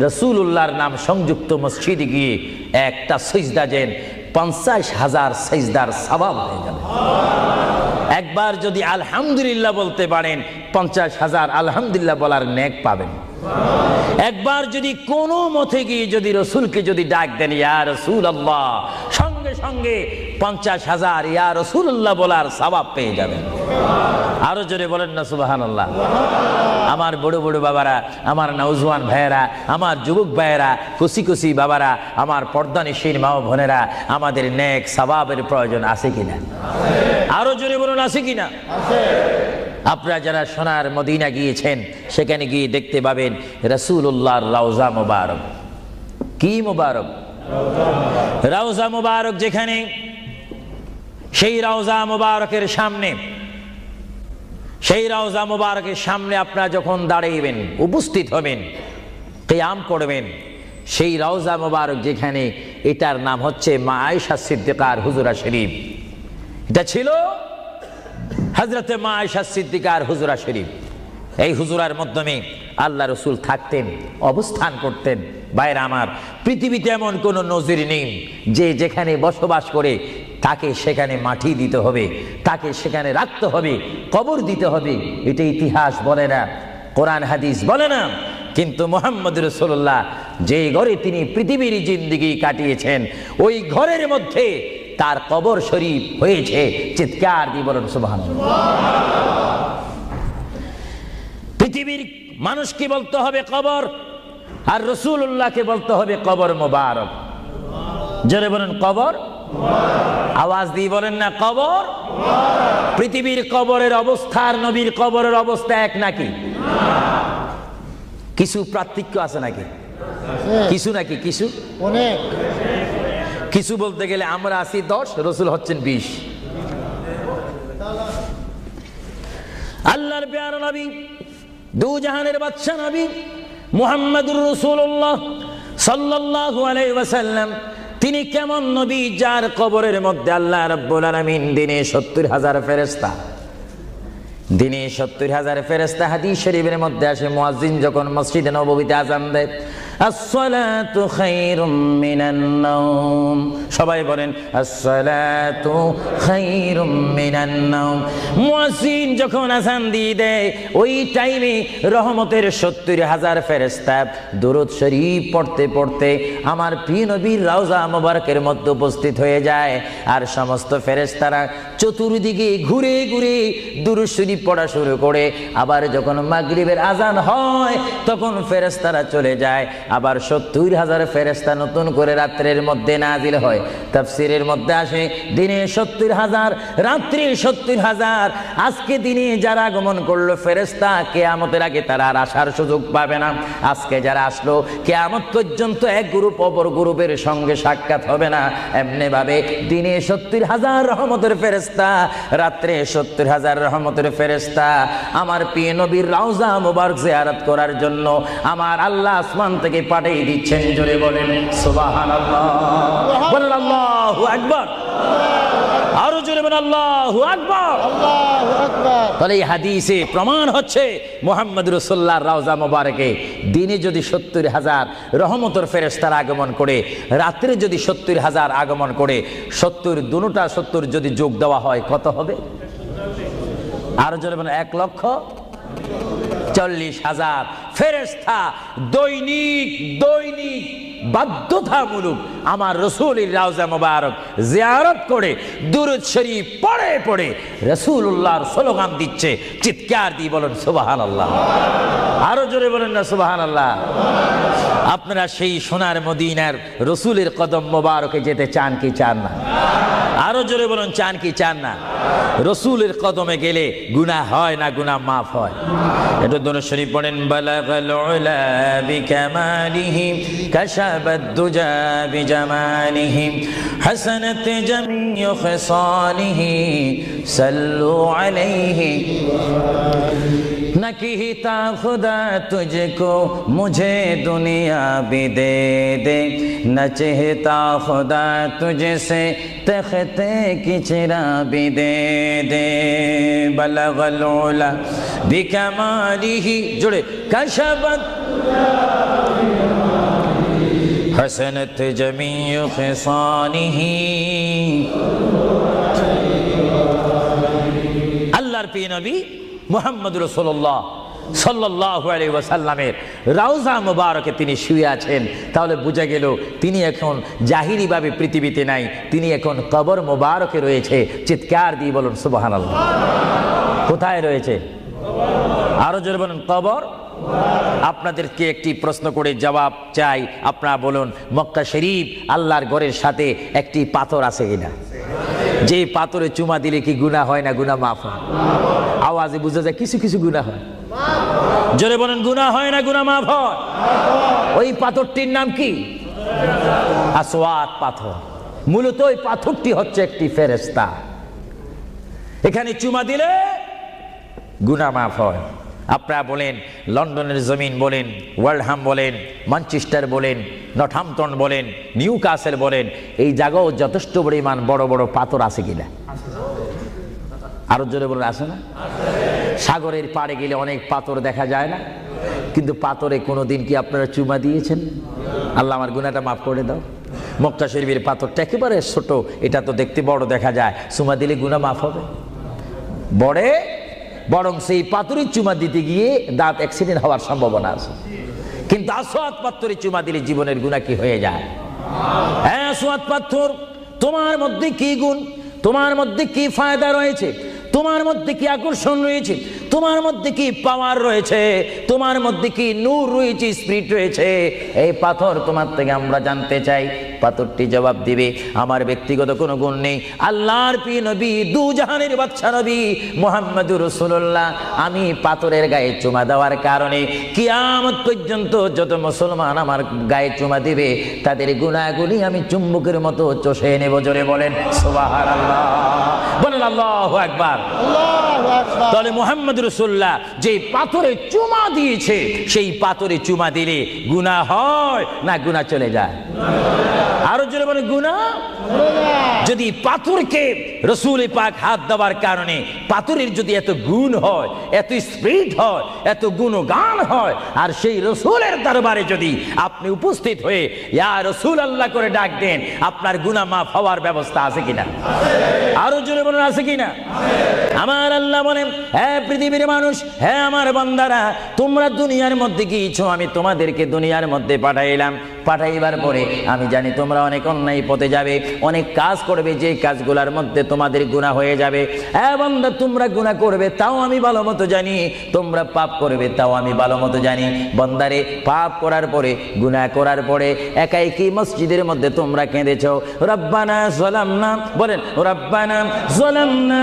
রাসূলুল্লাহর নাম সংযুক্ত মসজিদে গিয়ে একটা সিজদা দেন, 50,000 সিজদার সওয়াব হয়ে যাবে। একবার যদি আলহামদুলিল্লাহ বলতে পারেন 50,000 আলহামদুলিল্লাহ বলার নেক পাবেন। একবার যদি কোনো মতে গিয়ে যদি রাসূলকে যদি ডাক দেন ইয়া রাসূলুল্লাহ, সঙ্গে সঙ্গে 50,000 ইয়া রাসূলুল্লাহ বলার সওয়াব পেয়ে যাবেন। আরো জোরে বলেন না সুবহানাল্লাহ। আমার বড় বড় বাবারা, আমার নওজওয়ান ভাইয়েরা, আমার যুবক ভাইয়েরা, কুসি কুসি বাবারা, আমার পর্দানিশীন মা ও বোনেরা, আমাদের নেক সওয়াবের প্রয়োজন আছে কিনা? আরো জোরে বলুন আছে কিনা? আপনারা যারা সোনার মদিনা গিয়েছেন সেখানে গিয়ে দেখতে পাবেন রাসূলুল্লাহর রওজা মুবারক। কি মুবারক? রওজা মুবারক। যেখানে সেই রওজা মুবারকের সামনে, সেই রওজা মুবারকের সামনে আপনারা যখন দাঁড়াইবেন, উপস্থিত হবেন, কিয়াম করবেন, সেই রওজা মুবারক যেখানে এটার নাম হচ্ছে মা আয়েশা সিদ্দিকার হুজরা শরীফ। এটা ছিল হযরতে মা আয়েশা সিদ্দিকার হুজরা শরীফ। এই হুজরার মাধ্যমে আল্লাহ রসুল থাকতেন, অবস্থান করতেন। ভাইরা আমার, পৃথিবীতে এমন কোনো নজির নেই যে যেখানে বসবাস করে তাকে সেখানে মাটি দিতে হবে, তাকে সেখানে রাখতে হবে, কবর দিতে হবে। এটা ইতিহাস বলে না, কোরআন হাদিস বলে না। কিন্তু মুহাম্মদ রাসূলুল্লাহ যে ঘরে তিনি পৃথিবীর জিন্দেগি কাটিয়েছেন, ওই ঘরের মধ্যে তার কবর শরীফ হয়েছে। চিৎকার দিয়ে বলুন সুবহানাল্লাহ। পৃথিবীর মানুষকে বলতে হবে কবর, আর রাসূলুল্লাহকে বলতে হবে কবর মোবারক। জোরে বলেন কবর, আওয়াজ দিয়ে বলেন না কবর। পৃথিবীর কবরের অবস্থা আর নবীর কবরের অবস্থা এক নাকি? কিছু পার্থক্য আছে নাকি? কিছু নাকি? কিছু অনেক। কিছু বলতে গেলে আমরা আছি 10, রাসূল হচ্ছেন 20। আল্লাহর প্যারা নবী, দু জাহানের বাদশা নবী মুহাম্মদুর রাসূলুল্লাহ সাল্লাল্লাহু আলাইহি ওয়াসাল্লাম, তিনি কেমন নবী যার কবরের মধ্যে আল্লাহ রাব্বুল আলামিন দিনে 70,000 ফেরেশতা, দিনে 70,000 ফেরেশতা। হাদিস শরীফের মধ্যে আসে মুয়াজ্জিন যখন মসজিদে নববীতে আযান দেয়, আসসালাতু খায়রুম মিনান নাওম, সবাই বলেন আসসালাতু খায়রুম মিনান নাওম। মুয়াজ্জিন যখন আযান দিয়ে দেয়, ওই টাইমে রহমতের 70,000 ফেরেশতা দুরূদ শরীফ পড়তে পড়তে আমার প্রিয় নবীর রওজা মোবারকের মধ্যে উপস্থিত হয়ে যায়। আর সমস্ত ফেরেশতারা চতুর্দিকে ঘুরে ঘুরে দুরূদ শরীফ পড়া শুরু করে। আবার যখন মাগরিবের আযান হয়, তখন ফেরেশতারা চলে যায়। আবার 70,000 ফেরেশতা নতুন করে রাত্রের মধ্যে নাজিল হয়। তাফসীরের মধ্যে আসে দিনে 70,000, রাত্রে 70,000। আজকে দিনে যারা আগমন করলো ফেরেশতা, কিয়ামতের আগে তারা আর আসার সুযোগ পাবে না। আজকে যারা আসলো, কিয়ামত পর্যন্ত এক গ্রুপ অপর গ্রুপের সঙ্গে সাক্ষাৎ হবে না। এমনি ভাবে দিনে 70,000 রহমতের ফেরেশতা, রাত্রে 70,000 রহমতের ফেরেশতা আমার প্রিয় নবীর রওজা মুবারক জিয়ারত করার জন্য আমার আল্লাহ আসমান থেকে পাঠিয়ে দিচ্ছেন। জোরে বলেন সুবহানাল্লাহ, বলেন আল্লাহু আকবার, আরো জোরে বলেন আল্লাহু আকবার, আল্লাহু আকবার। তাহলে এই হাদিসে প্রমাণ হচ্ছে মুহাম্মদ রাসূলুল্লাহর রওজা মোবারকে দিনে যদি 70,000 রহমতের ফেরেশতারা আগমন করে, রাত্রে যদি 70,000 আগমন করে, 70 দুটোটা 70 যদি যোগ দেওয়া হয় কত হবে? আরো জোরে বলেন 1,40,000 ফেরেশতা দৈনিক দৈনিক বাধ্যতামূলক আমার রাসূলের রওজা মোবারক জিয়ারত করে দুরূদ শরীফ পড়ে পড়ে রাসূলুল্লাহর স্লোগান দিচ্ছে। চিৎকার দিয়ে বলেন সুবহানাল্লাহ, আরো জোরে বলেন না সুবহানাল্লাহ। আপনারা সেই সোনার মদিনার রাসূলের কদম মোবারকে যেতে চান কি চান না? আরো জোরে বলেন চান কি চান না? রাসূলের কদমে গেলে গুনাহ হয় না, গুনাহ মাফ হয়। এটা দরুদ শরীফ পড়েন, বালাগাল উলা বিকামালিহি কাশাবাদ দুজা বিজামালিহি হাসানাত জামিউ খিসালিহি সাল্লু আলাইহি नकीता खुदा तुझको मुझे दुनिया भी दे दे, न चाहता खुदा तुझसे तख्ते की चिरा भी दे दे। बलगल उला बिकमालिही, जुड़े कशबत हसनत जमीउ खिसानिही। अल्लाहर प्रिय नबी মুহাম্মদ রাসূলুল্লাহ সাল্লাল্লাহু আলাইহি ওয়াসাল্লামের রওজা মুবারকে তিনি শুয়ে আছেন। তাহলে বোঝা গেল তিনি এখন জাহিরিভাবে পৃথিবীতে নাই, তিনি এখন কবর মুবারকে রয়েছে। চিৎকার দিয়ে বলুন সুবহানাল্লাহ। কোথায় রয়েছে? আরো জোরে বলুন কবর। আপনাদেরকে একটি প্রশ্ন করে জবাব চাই, আপনারা বলুন মক্কা শরীফ আল্লাহর ঘরের সাথে একটি পাথর আছে কিনা? যে পাথরে চুমা দিলে কি গুনাহ হয় না গুনাহ মাফ হয়? আওয়াজে বুঝা যায় কিছু কিছু গুনাহ হয়। জোরে বলেন গুনাহ হয় না গুনাহ মাফ হয়? ওই পাথরটির নাম কি? আসওয়াদ পাথর। মূলত ওই পাথরটি হচ্ছে একটি ফেরেশতা। এখানে চুমা দিলে গুনাহ মাফ হয়, আপনারা বলেন লন্ডনের জমিন বলেন, ওয়ার্ল্ডহাম বলেন, ম্যানচেস্টার বলেন, নর্থহ্যাম্পটন বলেন, নিউ কাসেল বলেন, এই জায়গাও যথেষ্ট পরিমাণ বড় বড় পাথর আছে কিনা? আরো জোরে বলেন, আছে না? সাগরের পাড়ে গেলে অনেক পাথর দেখা যায় না? কিন্তু পাথরে কোনোদিন কি আপনারা চুমা দিয়েছেন? আল্লাহ আমার গুনাহটা মাফ করে দাও। মক্কা শরীফের পাথরটা একেবারে ছোট, এটা তো দেখতে বড় দেখা যায়, চুমা দিলে গুনাহ মাফ হবে? বরং সেই পাথরে চুমা দিতে গিয়ে দাঁত অ্যাক্সিডেন্ট হওয়ার সম্ভাবনা আছে। কিন্তু আসওয়াদ পাথরে চুমা দিলে জীবনের গুনাহ কি হয়ে যায়? হ্যাঁ, আসওয়াদ পাথর, তোমার মধ্যে কি গুণ, তোমার মধ্যে কি ফায়দা রয়েছে, তোমার মধ্যে কি আকর্ষণ রয়েছে, তোমার মধ্যে কি পাওয়ার রয়েছে, তোমার মধ্যে কি নূর রয়েছে, স্পিরিট রয়েছে, এই পাথর তোমার থেকে আমরা জানতে চাই। পাথরটি জবাব দিবে, আমার ব্যক্তিগত কোনো গুণ নেই, আল্লাহর প্রিয় নবী, দু জাহানের বাদশা নবী মুহাম্মদুর রাসূলুল্লাহ, আমি পাথরের গায়ে চুমা দেওয়ার কারণে কিয়ামত পর্যন্ত যত মুসলমান আমার গায়ে চুমা দিবে তাদের গুনাহগুলি আমি চুম্বকের মতো চষে নেব। জোরে বলেন সুবহানাল্লাহ, বলেন আল্লাহু আকবার। আল্লাহু আকবার। তাহলে মুহাম্মদ রাসূলুল্লাহ যে পাথরে চুমা দিয়েছে, সেই পাথরে চুমা দিলে গুনাহ হয় না গুনাহ চলে যায়? আরো জোরে বলেন, গুনাহ। যদি পাথরকে রাসূল পাক হাত দেওয়ার কারণে পাথরের যদি এত গুণ হয়, এত স্পিরিট হয়, এত গুণগান হয়, আর সেই রাসূলের দরবারে যদি আপনি উপস্থিত হয়ে ইয়া রাসূলুল্লাহ করে ডাক দেন, আপনার গুনাহ মাফ হওয়ার ব্যবস্থা আছে কিনা? আরো জোরে বলেন, আছে কিনা? আমার আল্লাহ বলেন, হ্যাঁ পৃথিবীর মানুষ, হ্যাঁ আমার বান্দারা, তোমরা দুনিয়ার মধ্যে গিয়েছো, আমি তোমাদেরকে দুনিয়ার মধ্যে পাঠাইলাম। পাঠাইবার পরে আমি জানি তোমরা অনেক অন্যায় পথে যাবে, অনেক কাজ করবে, যে কাজগুলোর মধ্যে তোমাদের গুনাহ হয়ে যাবে। হ্যাঁ বান্দা, তোমরা গুনাহ করবে তাও আমি ভালো মতো জানি, তোমরা পাপ করবে তাও আমি ভালো মতো জানি। বান্দারে, পাপ করার পরে, গুনাহ করার পরে একাই কি মসজিদের মধ্যে তোমরা কেঁদেছো, রব্বানা যালামনা, বলেন রব্বানা যালামনা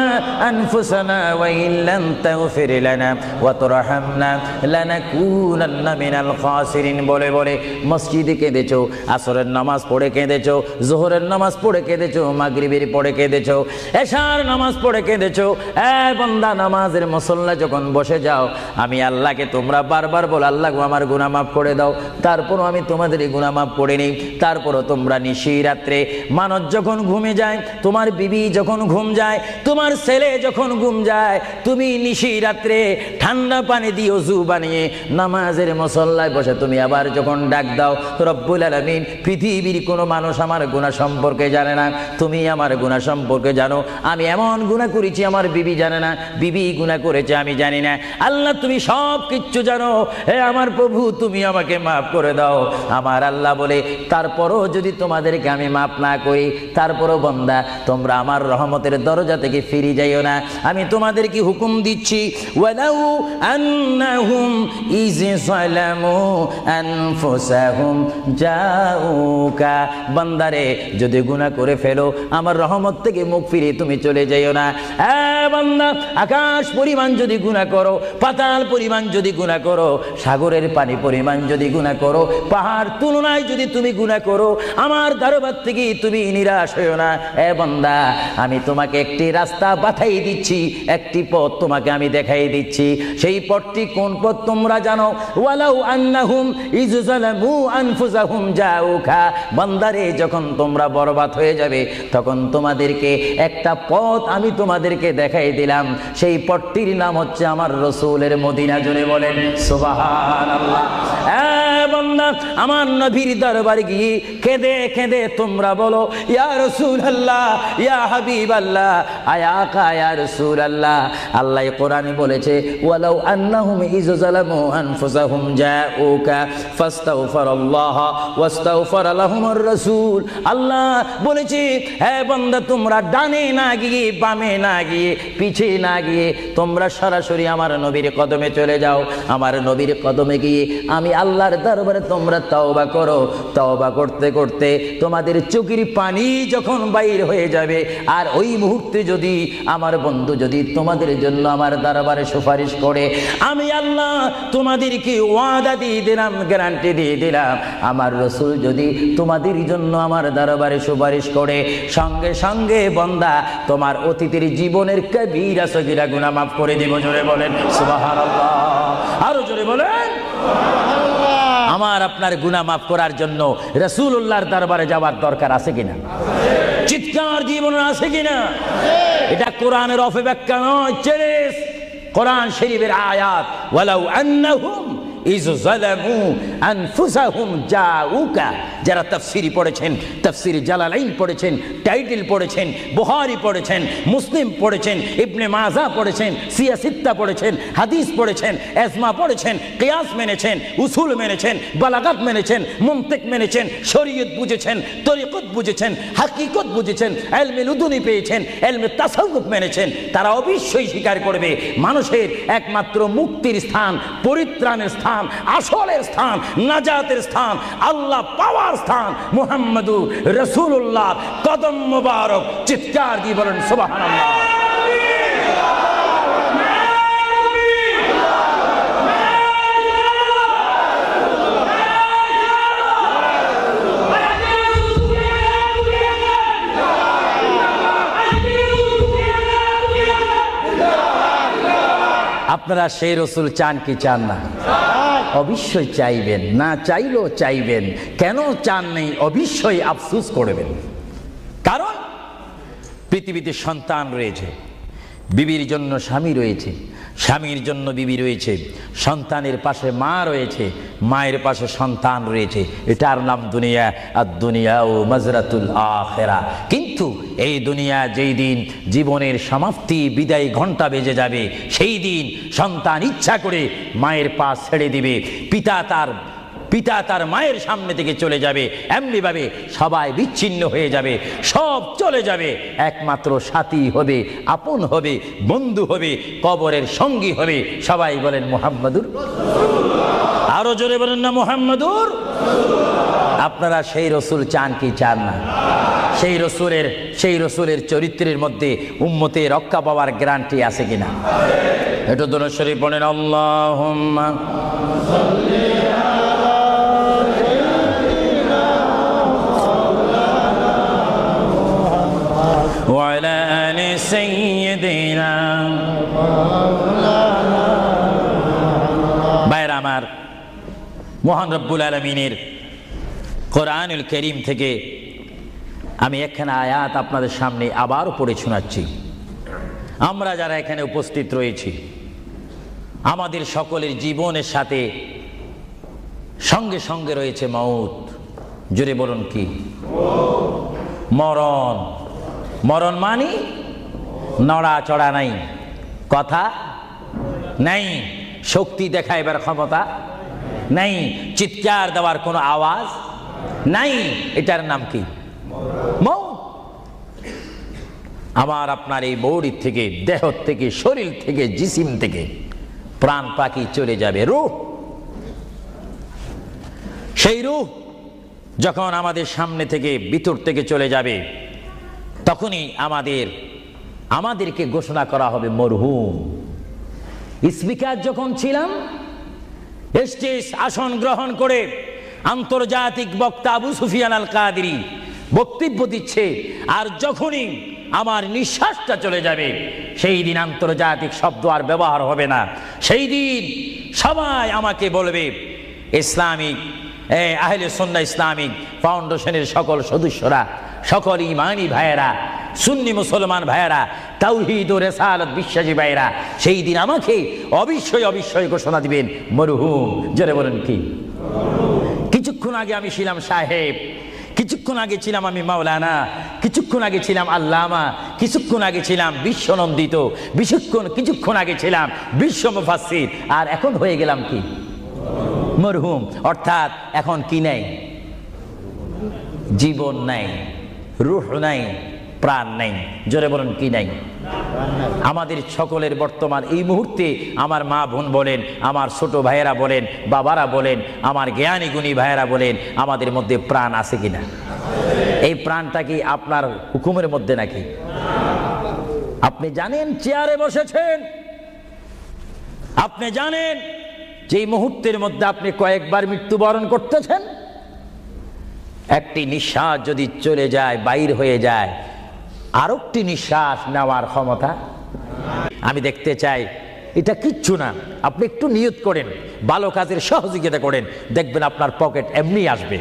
আনফুসানা ওয়া ইল্লাম তাগফির লানা ওয়া তুরহামনা লানাকুনান্না মিনাল খাসিরিন বলে বলে মসজিদে কেঁদেছো, আসরের নামাজ পড়ে কেঁদেছো, যোহরের নামাজ পড়ে কেঁদেছো, মাগরিবের পড়ে কেঁদেছো, এশার নামাজ পড়ে কেঁদেছো। এ বান্দা, নামাজের মুসল্লা যখন বসে যাও, আমি আল্লাহকে তোমরা বারবার বলো, আল্লাহ গো আমার গুনাহ মাফ করে দাও। তারপরও আমি তোমাদের এই গুনাহ মাফ করে নিই। তারপরও তোমরা নিশি রাত্রে, মানুষ যখন ঘুমে যায়, তোমার বিবি যখন ঘুম যায়, তোমার ছেলে যখন ঘুম যায়, তুমি নিশি রাত্রে ঠান্ডা পানি দিয়ে ওযু বানিয়ে নামাজের মুসল্লায় বসে তুমি আবার যখন ডাক দাও, রব্বুল আলামিন, পৃথিবীর কোনো মানুষ আমার গুনাহ সম্পর্কে জানে না, তুমি আমার গুনাহ সম্পর্কে জানো। আমি এমন গুনাহ করেছি আমার বিবি জানে না, বিবি গুনাহ করেছে আমি জানি না। আল্লাহ তুমি সব কিচ্ছু জানো, হে আমার প্রভু তুমি আমাকে মাফ করে দাও। আমার আল্লাহ বলে, তারপরও যদি তোমাদেরকে আমি মাফ না করি, তারপরও বান্দা তোমরা আমার রহমতের দরজা থেকে ফিরে যাইও না। আমি তোমাদেরকে হুকুম দিচ্ছি, ওয়ালাউ আন্নাহুম ইয যালামু আনফুসাহুম জাউকা, বান্দারে যদি গুনাহ করে ফেলো, আমার রহমত থেকে মুখ ফিরে তুমি চলে যাইও না। হ্যাঁ বান্দা, আকাশ পরিমাণ যদি গুনাহ করো, পাতাল পরিমাণ যদি গুনাহ করো, সাগরের পানি পরিমাণ যদি গুনাহ করো, পাহাড় তুলনায় যদি তুমি গুনাহ করো, আমার দরবার থেকে তুমি নিরাশ হইও না। এ বান্দা, আমি তোমাকে একটি রাস্তা বাতাই দিচ্ছি, একটি পথ তোমাকে আমি দেখাই দিচ্ছি। সেই পথটি কোন পথ তোমরা জানো? ওয়ালাউ আন্নাহুম ইয যালামু আনফুসাহুম জাউকা, বান্দারে যখন তোমরা বরবাদ হয়ে যাবে, তখন তোমাদেরকে একটা পথ আমি তোমাদেরকে দেখাই দিলাম। সেই পথটির নাম হচ্ছে আমার রাসূলের মদিনা। জোরে বলেন সুবহানাল্লাহ। বান্দা, আমার নবীর দরবারে গিয়ে কেঁদে কেঁদে তোমরা বলো, ইয়া রাসূলুল্লাহ, ইয়া হাবিবাল্লাহ, আয়াকা ইয়া রাসূলুল্লাহ। আল্লাহ কোরআনে বলেছে, ওয়ালাউ আন্নাহুম ইয যালামু আনফুসাহুম জাউকা ফাস্তাগফিরুল্লাহ ওয়াস্তাগফার লাহুমুর রাসূল। আল্লাহ বলেছে, হে বান্দা, তোমরা ডানে না গিয়ে, বামে না গিয়ে, পিছে না গিয়ে তোমরা সরাসরি আমার নবীর কদমে চলে যাও। আমার নবীর কদমে গিয়ে আমি আল্লাহর দরবারে তোমরা তওবা করো। তওবা করতে করতে তোমাদের চোখের পানি যখন বাইর হয়ে যাবে, আর ওই মুহূর্তে যদি আমার বন্ধু যদি তোমাদের জন্য আমার দরবারে সুপারিশ করে, আমি আল্লাহ তোমাদেরকে ওয়াদা দিয়ে দিলাম, গ্যারান্টি দিয়ে দিলাম, আমার রাসূল যদি তোমাদের জন্য আমার দরবারে সুপারিশ সুপারিশ করে সঙ্গে সঙ্গে বান্দা তোমার অতীতের জীবনের কবিরা সগীরা গুনাহ মাফ করে দিব। জোরে বলেন সুবহানাল্লাহ, আরো জোরে বলেন। আমার আপনার গুনাহ মাফ করার জন্য রাসূলুল্লাহর দরবারে যাওয়ার দরকার আছে কিনা? চিৎকার জীবনে আছে কিনা? এটা কোরআনের অপব্যাখ্যা নয়, চ্যালেঞ্জ। কোরআন শরীফের আয়াত, ওয়ালাউ আন্নাহুম ইয যালামু আনফুসাহুম জাউকা। যারা তাফসীর পড়েছেন, তাফসীর জালালাইন পড়েছেন, টাইটেল পড়েছেন, বুখারী পড়েছেন, মুসলিম পড়েছেন, ইবনে মাজাহ পড়েছেন, সিয়াসিত্তা পড়েছেন, হাদিস পড়েছেন, ইজমা পড়েছেন, কিয়াস মেনেছেন, উসুল মেনেছেন, বালাগাত মেনেছেন, মুনতিক মেনেছেন, শরীয়ত বুঝেছেন, তরিকত বুঝেছেন, হাকিকত বুঝেছেন, ইলমে লুদুনি পেয়েছেন, ইলমে তাসাউফ মেনেছেন, তারা অবশ্যই স্বীকার করবে মানুষের একমাত্র মুক্তির স্থান, পরিত্রাণের স্থান, আসলের স্থান, নাজাতের স্থান, আল্লাহ পাওয়ার স্থান মুহাম্মদুর রাসূলুল্লাহ কদম মুবারক। চিৎকার দিয়ে বলেন সুবহানাল্লাহ। আপনারা সেই রসুল চান কি চান না? অবশ্যই চাইবেন, না চাইলেও চাইবেন। কেন চান নেই? অবশ্যই আফসোস করবেন। কারণ পৃথিবীতে সন্তান রয়েছে, বিবির জন্য স্বামী রয়েছে, স্বামীর জন্য বিবি রয়েছে, সন্তানের পাশে মা রয়েছে, মায়ের পাশে সন্তান রয়েছে। এটার নাম দুনিয়া। আর দুনিয়া ও মাজরাতুল আখিরা। কিন্তু এই দুনিয়া যেই দিন জীবনের সমাপ্তি, বিদায় ঘন্টা বেজে যাবে, সেই দিন সন্তান ইচ্ছা করে মায়ের পা ছেড়ে দিবে, পিতা তার মায়ের সামনে থেকে চলে যাবে। এমনিভাবে সবাই বিচ্ছিন্ন হয়ে যাবে, সব চলে যাবে। একমাত্র সাথী হবে, আপন হবে, বন্ধু হবে, কবরের সঙ্গী হবে। সবাই বলেন মুহাম্মাদুর। আরো জোরে বলেন না মুহাম্মাদুর। আপনারা সেই রসুল চান কি চান না? সেই রসুলের চরিত্রের মধ্যে উম্মতে রক্ষা পাওয়ার গ্যারান্টি আছে কিনা? এটা দরুদ শরীফ পড়েন। আল্লাহুম্মা وعلى آل سيدنا। ভাইরা আমার, মহান রব্বুল আলামিনের কোরআনুল কারীম থেকে আমি একখানা আয়াত আপনাদের সামনে আবারও পড়ে শোনাচ্ছি। আমরা যারা এখানে উপস্থিত রয়েছি, আমাদের সকলের জীবনের সাথে সঙ্গে সঙ্গে রয়েছে মওত। জোরে বলুন কি? মরণ। মরণ মানে নড়াচড়া নাই, কথা নাই, শক্তি দেখাইবার ক্ষমতা নাই, চিৎকার দেওয়ার কোনো আওয়াজ নাই। এটার নাম কি? মওত। আমার আপনার এই বডির থেকে, দেহ থেকে, শরীর থেকে, জিসিম থেকে প্রাণ পাখি চলে যাবে, রূহ। সেই রূহ যখন আমাদের সামনে থেকে, ভিতর থেকে চলে যাবে, তখনই আমাদেরকে ঘোষণা করা হবে মরহুম। স্পিকার যখন ছিলাম, স্টেজ আসন গ্রহণ করে আন্তর্জাতিক বক্তা আবু সুফিয়ান আল কাদেরী বক্তব্য দিচ্ছে, আর যখনই আমার নিঃশ্বাসটা চলে যাবে, সেই দিন আন্তর্জাতিক শব্দ আর ব্যবহার হবে না। সেই দিন সবাই আমাকে বলবে, ইসলামিক আহলে সুন্নাহ ইসলামিক ফাউন্ডেশনের সকল সদস্যরা, সকল ইমানি ভাইয়েরা, সুন্নি মুসলমান ভাইয়েরা, তাওহীদ ও রিসালাত বিশ্বাসী ভাইয়েরা, সেই দিন আমাকে অবশ্যই ঘোষণা দিবেন মরহুম। জোরে বলেন কি? কিছুক্ষণ আগে আমি ছিলাম সাহেব, কিছুক্ষণ আগে ছিলাম আমি মাওলানা, কিছুক্ষণ আগে ছিলাম আল্লামা, কিছুক্ষণ আগে ছিলাম বিশ্বনন্দিত, কিছুক্ষণ আগে ছিলাম বিশ্ব মুফাসসির, আর এখন হয়ে গেলাম কি? মরহুম। অর্থাৎ এখন কি নাই? জীবন নাই, রূহ নাই, প্রাণ নাই। জোরে বলেন কি নাই? আমাদের সকলের বর্তমান এই মুহূর্তে আমার মা বোন বলেন, আমার ছোট ভাইয়েরা বলেন, বাবারা বলেন, আমার জ্ঞানী গুণী ভাইয়েরা বলেন, আমাদের মধ্যে প্রাণ আছে কিনা? এই প্রাণটা কি আপনার হুকুমের মধ্যে নাকি? আপনি জানেন চেয়ারে বসেছেন, আপনি জানেন যে এই মুহূর্তের মধ্যে আপনি কয়েকবার মৃত্যুবরণ করতেছেন। একটি নিঃশ্বাস যদি চলে যায়, বাইর হয়ে যায়, আরেকটি নিঃশ্বাস নেওয়ার ক্ষমতা আমি দেখতে চাই। এটা কিচ্ছু না, আপনি একটু নিয়ত করেন, ভালো কাজের সহযোগিতা করেন, দেখবেন আপনার পকেট এমনি আসবে।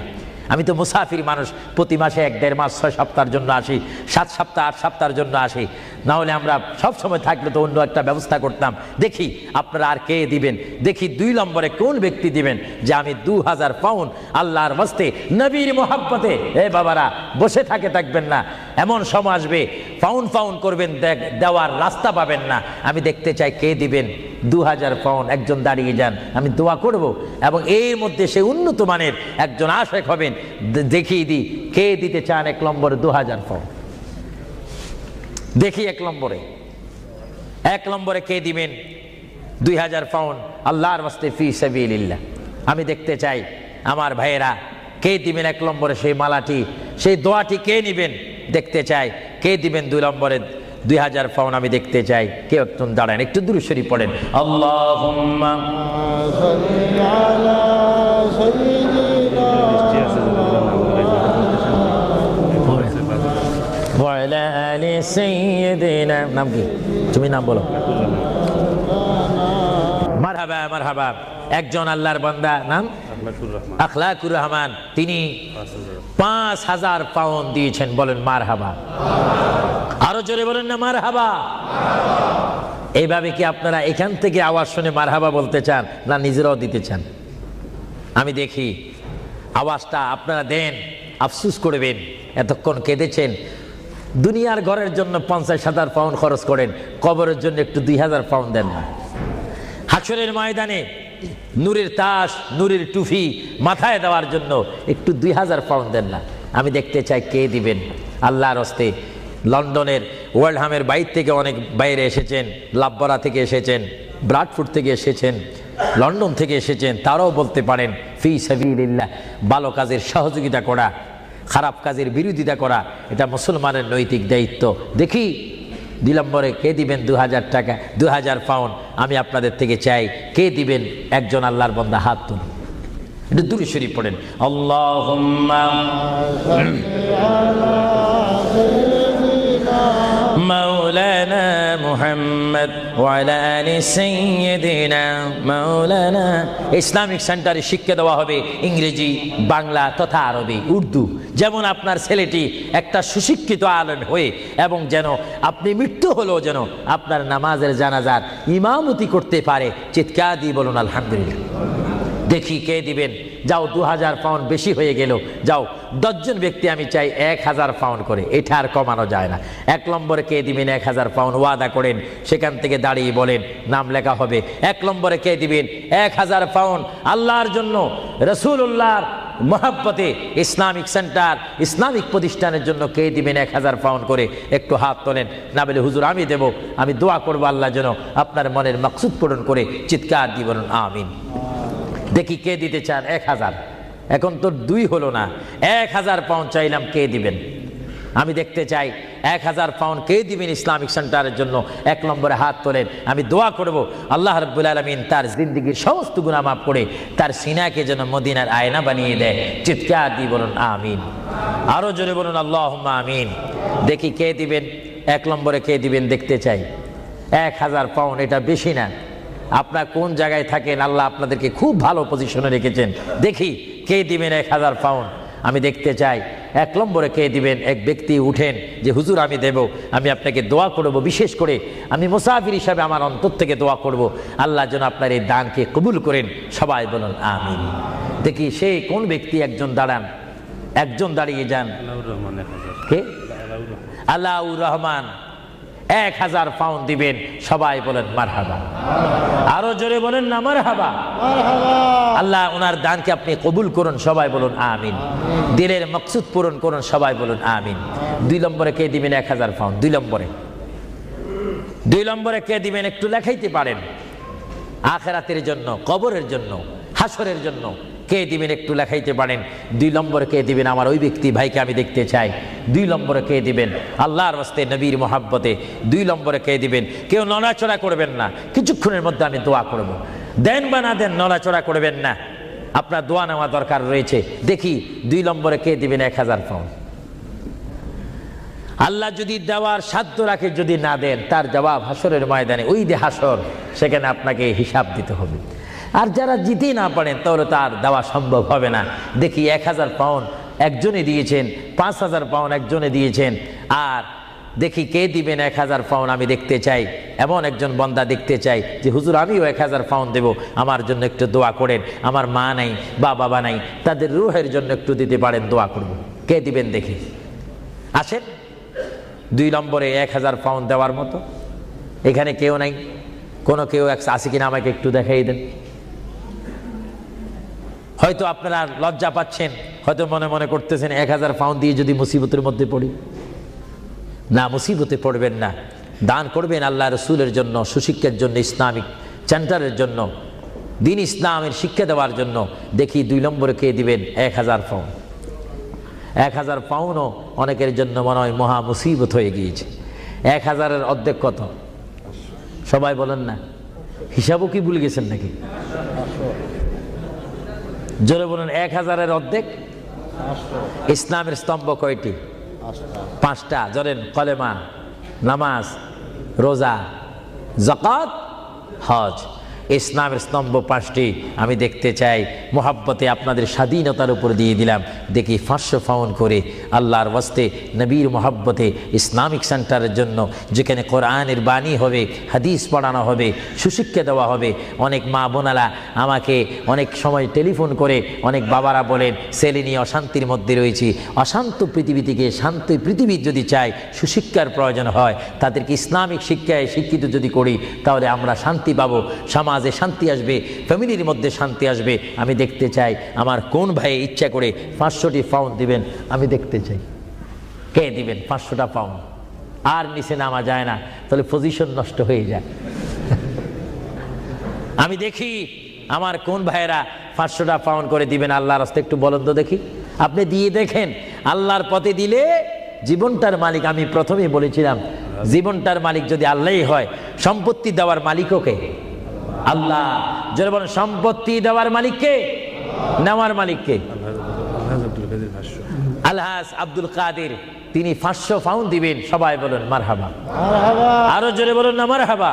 আমি তো মুসাফির মানুষ, প্রতি মাসে 1-1.5 মাস 6 সপ্তাহের জন্য আসি, 7 সপ্তাহ 8 সপ্তাহের জন্য আসি। না হলে আমরা সব সময় থাকলে তো অন্য একটা ব্যবস্থা করতাম। দেখি আপনারা আর কে দিবেন, দেখি 2 নম্বরে কোন ব্যক্তি দিবেন যে আমি 2000 পাউন্ড আল্লাহর ওয়াস্তে নবীর মোহাব্বতে। এ বাবারা, বসে থাকবেন না, এমন সময় আসবে পাউন্ড পাউন্ড করবেন, দেওয়ার রাস্তা পাবেন না। আমি দেখতে চাই কে দিবেন 2000 পাউন্ড। একজন দাঁড়িয়ে যান, আমি দোয়া করব, এবং এর মধ্যে সে উন্নত মানের একজন আশেক হবেন। দেখিয়ে দিই কে দিতে চান 1 নম্বরে 2000 পাউন্ড। দেখি 1 নম্বরে কে দিবেন 2000 পাউন্ড আল্লাহর ওয়াস্তে ফি সাবিলিল্লাহ। আমি দেখতে চাই আমার ভাইয়েরা কে দিবেন 1 নম্বরে সেই মালাটি, সেই দোয়াটি কে নিবেন দেখতে চাই। কে দিবেন 2 নম্বরে 2000 পাউন্ড আমি দেখতে চাই। কেউ একজন দাঁড়ান, একটু দুরূদ শরীফ পড়েন। আল্লাহুম্মা সাল্লি আলা সাইয়্যিদিনা ওয়া আলা আলি সাইয়্যিদিনা। নাম কি? তুমি নাম বলো। মারহাবা মারহাবা। একজন আল্লাহর বান্দা, নাম আখলাকুর রহমান, তিনি 5000 পাউন্ড দিয়েছেন। বলেন মারহাবা। আরো জোরে বলেন না মারহাবা। এইভাবে কি আপনারা এখান থেকে আওয়াজ শুনে মারহাবা বলতে চান, না নিজেরাও দিতে চান? আমি দেখি আওয়াজটা আপনারা দেন, আফসুস করবেন। এতক্ষণ কেঁদেছেন, দুনিয়ার ঘরের জন্য 50,000 পাউন্ড খরচ করেন, কবরের জন্য একটু 2000 পাউন্ড দেন না। হাসরের ময়দানে নূরের তাস, নূরের টুফি মাথায় দেওয়ার জন্য একটু 2000 পাউন্ড দেন না। আমি দেখতে চাই কে দিবেন আল্লাহর হস্তে। লন্ডনের ওয়ার্ল্ডহামের বাইরে থেকে অনেক বাইরে এসেছেন, লাভবরা থেকে এসেছেন, ব্রাডফোর্ড থেকে এসেছেন, লন্ডন থেকে এসেছেন। তারাও বলতে পারেন ফি সাবিলিল্লাহ। ভালো কাজের সহযোগিতা করা, খারাপ কাজের বিরোধিতা করা, এটা মুসলমানের নৈতিক দায়িত্ব। দেখি 2 নম্বরে কে দিবেন 2000 টাকা, 2000 পাউন্ড আমি আপনাদের থেকে চাই। কে দিবেন? একজন আল্লাহর বান্দা হাত তুলুন, একটু দুরূদ শরীফ পড়েন। আল্লাহুম্মা মাওলানা মুহাম্মদ ওয়া আলা আলি সাইয়্যিদিনা মাওলানা। ইসলামিক সেন্টারে শিক্ষা দেওয়া হবে ইংরেজি, বাংলা তথা আরবি, উর্দু। যেমন আপনার ছেলেটি একটা সুশিক্ষিত আলেম হয়ে, এবং যেন আপনি মৃত্যু হলেও যেন আপনার নামাজের জানাজার ইমামতি করতে পারে। চিৎকার দিয়ে বলুন আলহামদুলিল্লাহ। দেখি কে দিবেন। যাও 2000 পাউন্ড বেশি হয়ে গেল, যাও 10 জন ব্যক্তি আমি চাই 1000 পাউন্ড করে, এটা আর কমানো যায় না। 1 নম্বরে কে দিবেন 1000 পাউন্ড ওয়াদা করেন, সেখান থেকে দাঁড়িয়ে বলেন, নাম লেখা হবে। 1 নম্বরে কে দিবেন 1000 পাউন্ড আল্লাহর জন্য, রাসূলুল্লাহর মহব্বতে ইসলামিক সেন্টার, ইসলামিক প্রতিষ্ঠানের জন্য কে দিবেন 1000 পাউন্ড করে? একটু হাত তোলেন। না বলে হুজুর আমি দেব, আমি দোয়া করবো আল্লাহ যেন আপনার মনের মাকসুদ পূরণ করে। চিৎকার দিয়ে বলুন আমিন। দেখি কে দিতে চান 1000। এখন তো 2 হলো না, 1000 পাউন্ড চাইলাম, কে দিবেন? আমি দেখতে চাই 1000 পাউন্ড কে দিবেন ইসলামিক সেন্টারের জন্য? 1 নম্বরে হাত তোলেন। আমি দোয়া করব আল্লাহ রাব্বুল আলামিন তার জিন্দেগীর সমস্ত গুনাহ মাফ করে তার সিনাকে যেন মদিনার আয়না বানিয়ে দেয়। চিৎকার দিয়ে বলুন আমিন। আরো জোরে বলুন আল্লাহুম্মা আমিন। দেখি কে দিবেন 1 নম্বরে কে দিবেন দেখতে চাই। 1000 পাউন্ড এটা বেশি না। আপনার কোন জায়গায় থাকেন, আল্লাহ আপনাদেরকে খুব ভালো পজিশনে রেখেছেন। দেখি কে দিবেন 1000 পাউন্ড আমি দেখতে চাই। 1 নম্বরে কে দিবেন? এক ব্যক্তি উঠেন যে হুজুর আমি দেব, আমি আপনাকে দোয়া করব। বিশেষ করে আমি মুসাফির হিসাবে আমার অন্তর থেকে দোয়া করব, আল্লাহ যেন আপনার এই দানকে কবুল করেন। সবাই বলুন আমিন। দেখি সেই কোন ব্যক্তি? একজন দাঁড়ান, একজন দাঁড়িয়ে যান। কে? আলাউর রহমান 1000 পাউন্ড দিবেন। সবাই বলেন মারহাবা। আরো জোরে বলেন না মারহাবা। আল্লাহ ওনার দানকে আপনি কবুল করুন। সবাই বলুন আমিন। দিলের মকসুদ পূরণ করুন। সবাই বলুন আমিন। 2 নম্বরে কে দিবেন 1000 পাউন্ড? 2 নম্বরে কে দিবেন? একটু লেখাইতে পারেন। আখিরাতের জন্য, কবরের জন্য, হাসরের জন্য কে দিবেন? একটু লেখাইতে পারেন। 2 নম্বরে কে দিবেন? আমার ওই ব্যক্তি ভাইকে আমি দেখতে চাই। 2 নম্বরে কে দিবেন? আল্লাহর ওয়াস্তে, নবীর মহব্বতে। 2 নম্বরে কে দিবেন? কেউ নড়াচড়া করবেন না, কিছুক্ষণের মধ্যে আমি দোয়া করব। দেন বা না দেন নড়াচড়া করবেন না। আপনার দোয়া নেওয়া দরকার রয়েছে। দেখি 2 নম্বরে কে দিবেন 1000 পাউন্ড? আল্লাহ যদি দেওয়ার সাধ্য রাখে, যদি না দেন তার জবাব হাসরের ময়দানে, ওই যে হাসর, সেখানে আপনাকে হিসাব দিতে হবে। আর যারা জিতে না পারেন তাহলে তার দেওয়া সম্ভব হবে না। দেখি 1000 পাউন্ড একজনে দিয়েছেন, 5000 পাউন্ড একজনে দিয়েছেন, আর দেখি কে দিবেন 1000 পাউন্ড। আমি দেখতে চাই, এমন একজন বান্দা দেখতে চাই যে হুজুর আমিও 1000 পাউন্ড দেব, আমার জন্য একটু দোয়া করেন, আমার মা নাই বা বাবা নাই, তাদের রুহের জন্য একটু দিতে পারেন, দোয়া করব। কে দিবেন দেখি? আসেন 2 নম্বরে 1000 পাউন্ড দেওয়ার মতো। এখানে কেউ নাই? কোনো কেউ আছে কিনা আমাকে একটু দেখাই দেন। হয়তো আপনারা লজ্জা পাচ্ছেন, হয়তো মনে মনে করতেছেন 1000 পাউন্ড দিয়ে যদি মুসিবতের মধ্যে পড়ি। না, মুসিবতে পড়বেন না, দান করবেন আল্লাহ রসুলের জন্য, সুশিক্ষার জন্য, ইসলামিক সেন্টারের জন্য, দিন ইসলামের শিক্ষা দেওয়ার জন্য। দেখি 2 নম্বরে কে দিবেন 1000 পাউন্ড? 1000 পাউন্ডও অনেকের জন্য মনে হয় মহা মুসিবত হয়ে গিয়েছে। 1000-এর অর্ধেক কত? সবাই বলেন না, হিসাবও কি ভুলে গেছেন নাকি? জোরে বলেন, 1000-এর অর্ধেক? ইসলামের স্তম্ভ কয়টি? 5টা। জোরেন, কলেমা, নামাজ, রোজা, যাকাত, হজ। ইসলামের স্তম্ভ 5টি। আমি দেখতে চাই, মোহাব্বতে আপনাদের স্বাধীনতার উপর দিয়ে দিলাম, দেখি 500 পাউন্ড করে আল্লাহর ওয়াস্তে, নবীর মোহাব্বতে, ইসলামিক সেন্টারের জন্য, যেখানে কোরআনের বাণী হবে, হাদিস পড়ানো হবে, সুশিক্ষা দেওয়া হবে। অনেক মা বোনারা আমাকে অনেক সময় টেলিফোন করে, অনেক বাবারা বলেন ছেলে নিয়ে অশান্তির মধ্যে রয়েছি। অশান্ত পৃথিবী থেকে শান্ত পৃথিবীর যদি চাই, সুশিক্ষার প্রয়োজন হয়, তাদেরকে ইসলামিক শিক্ষায় শিক্ষিত যদি করি, তাহলে আমরা শান্তি পাবো, সমাজে শান্তি আসবে, ফ্যামিলির মধ্যে শান্তি আসবে। আমি দেখতে চাই আমার কোন ভাই ইচ্ছা করে 500টি পাউন্ড দিবেন, আমি দেখতে চাই কে দিবেন 500টা পাউন্ড। আর নিচে নামা যায় না, তাহলে পজিশন নষ্ট হয়ে যায়। আমি দেখি আমার কোন ভাইয়েরা 500টা পাউন্ড করে দিবেন আল্লাহর রাস্তায়, একটু বলেন তো দেখি। আপনি দিয়ে দেখেন, আল্লাহর পথে দিলে জীবনটার মালিক, আমি প্রথমেই বলেছিলাম, জীবনটার মালিক যদি আল্লাহই হয়, সম্পত্তি দেওয়ার মালিকও কে? আল্লাহ। যারা বলেন সম্পত্তি দেওয়ার মালিক কে, নেওয়ার মালিক কে? আলহাজ আব্দুল কাদের, তিনি 500 পাউন্ড দিবেন। সবাই বলেন মারহাবা। আরো জোরে বলুন না মারহাবা।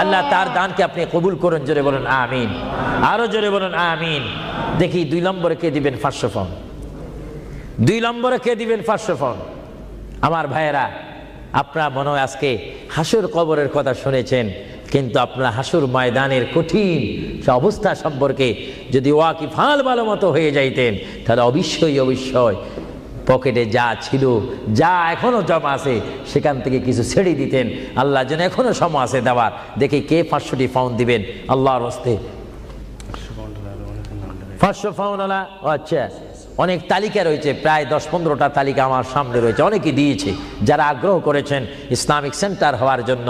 আল্লাহ তার দানকে আপনি কবুল করুন, জোরে বলুন আমিন। আরো জোরে বলুন আমিন। দেখি 2 নম্বরে কে দিবেন 500 পাউন্ড? 2 নম্বরে কে দিবেন 500 পাউন্ড? আমার ভাইয়েরা, আপনারা মনে হয় আজকে হাসর কবরের কথা শুনেছেন, কিন্তু আপনারা হাসর ময়দানের কঠিন অবস্থা সম্পর্কে যদি ওয়াকিফাল ভালো মতো হয়ে যাইতেন, তাহলে অবশ্যই পকেটে যা ছিল, যা এখনো জমা আছে, সেখান থেকে কিছু ছেড়ে দিতেন। আল্লাহ যেন এখনো সময় আছে দেওয়ার। দেখি কে 500টি পাউন্ড দিবেন আল্লাহর হস্তে? 500 পাউন্ড আলা? আচ্ছা, অনেক তালিকা রয়েছে, প্রায় 10-15টা তালিকা আমার সামনে রয়েছে। অনেকে দিয়েছে, যারা আগ্রহ করেছেন ইসলামিক সেন্টার হওয়ার জন্য,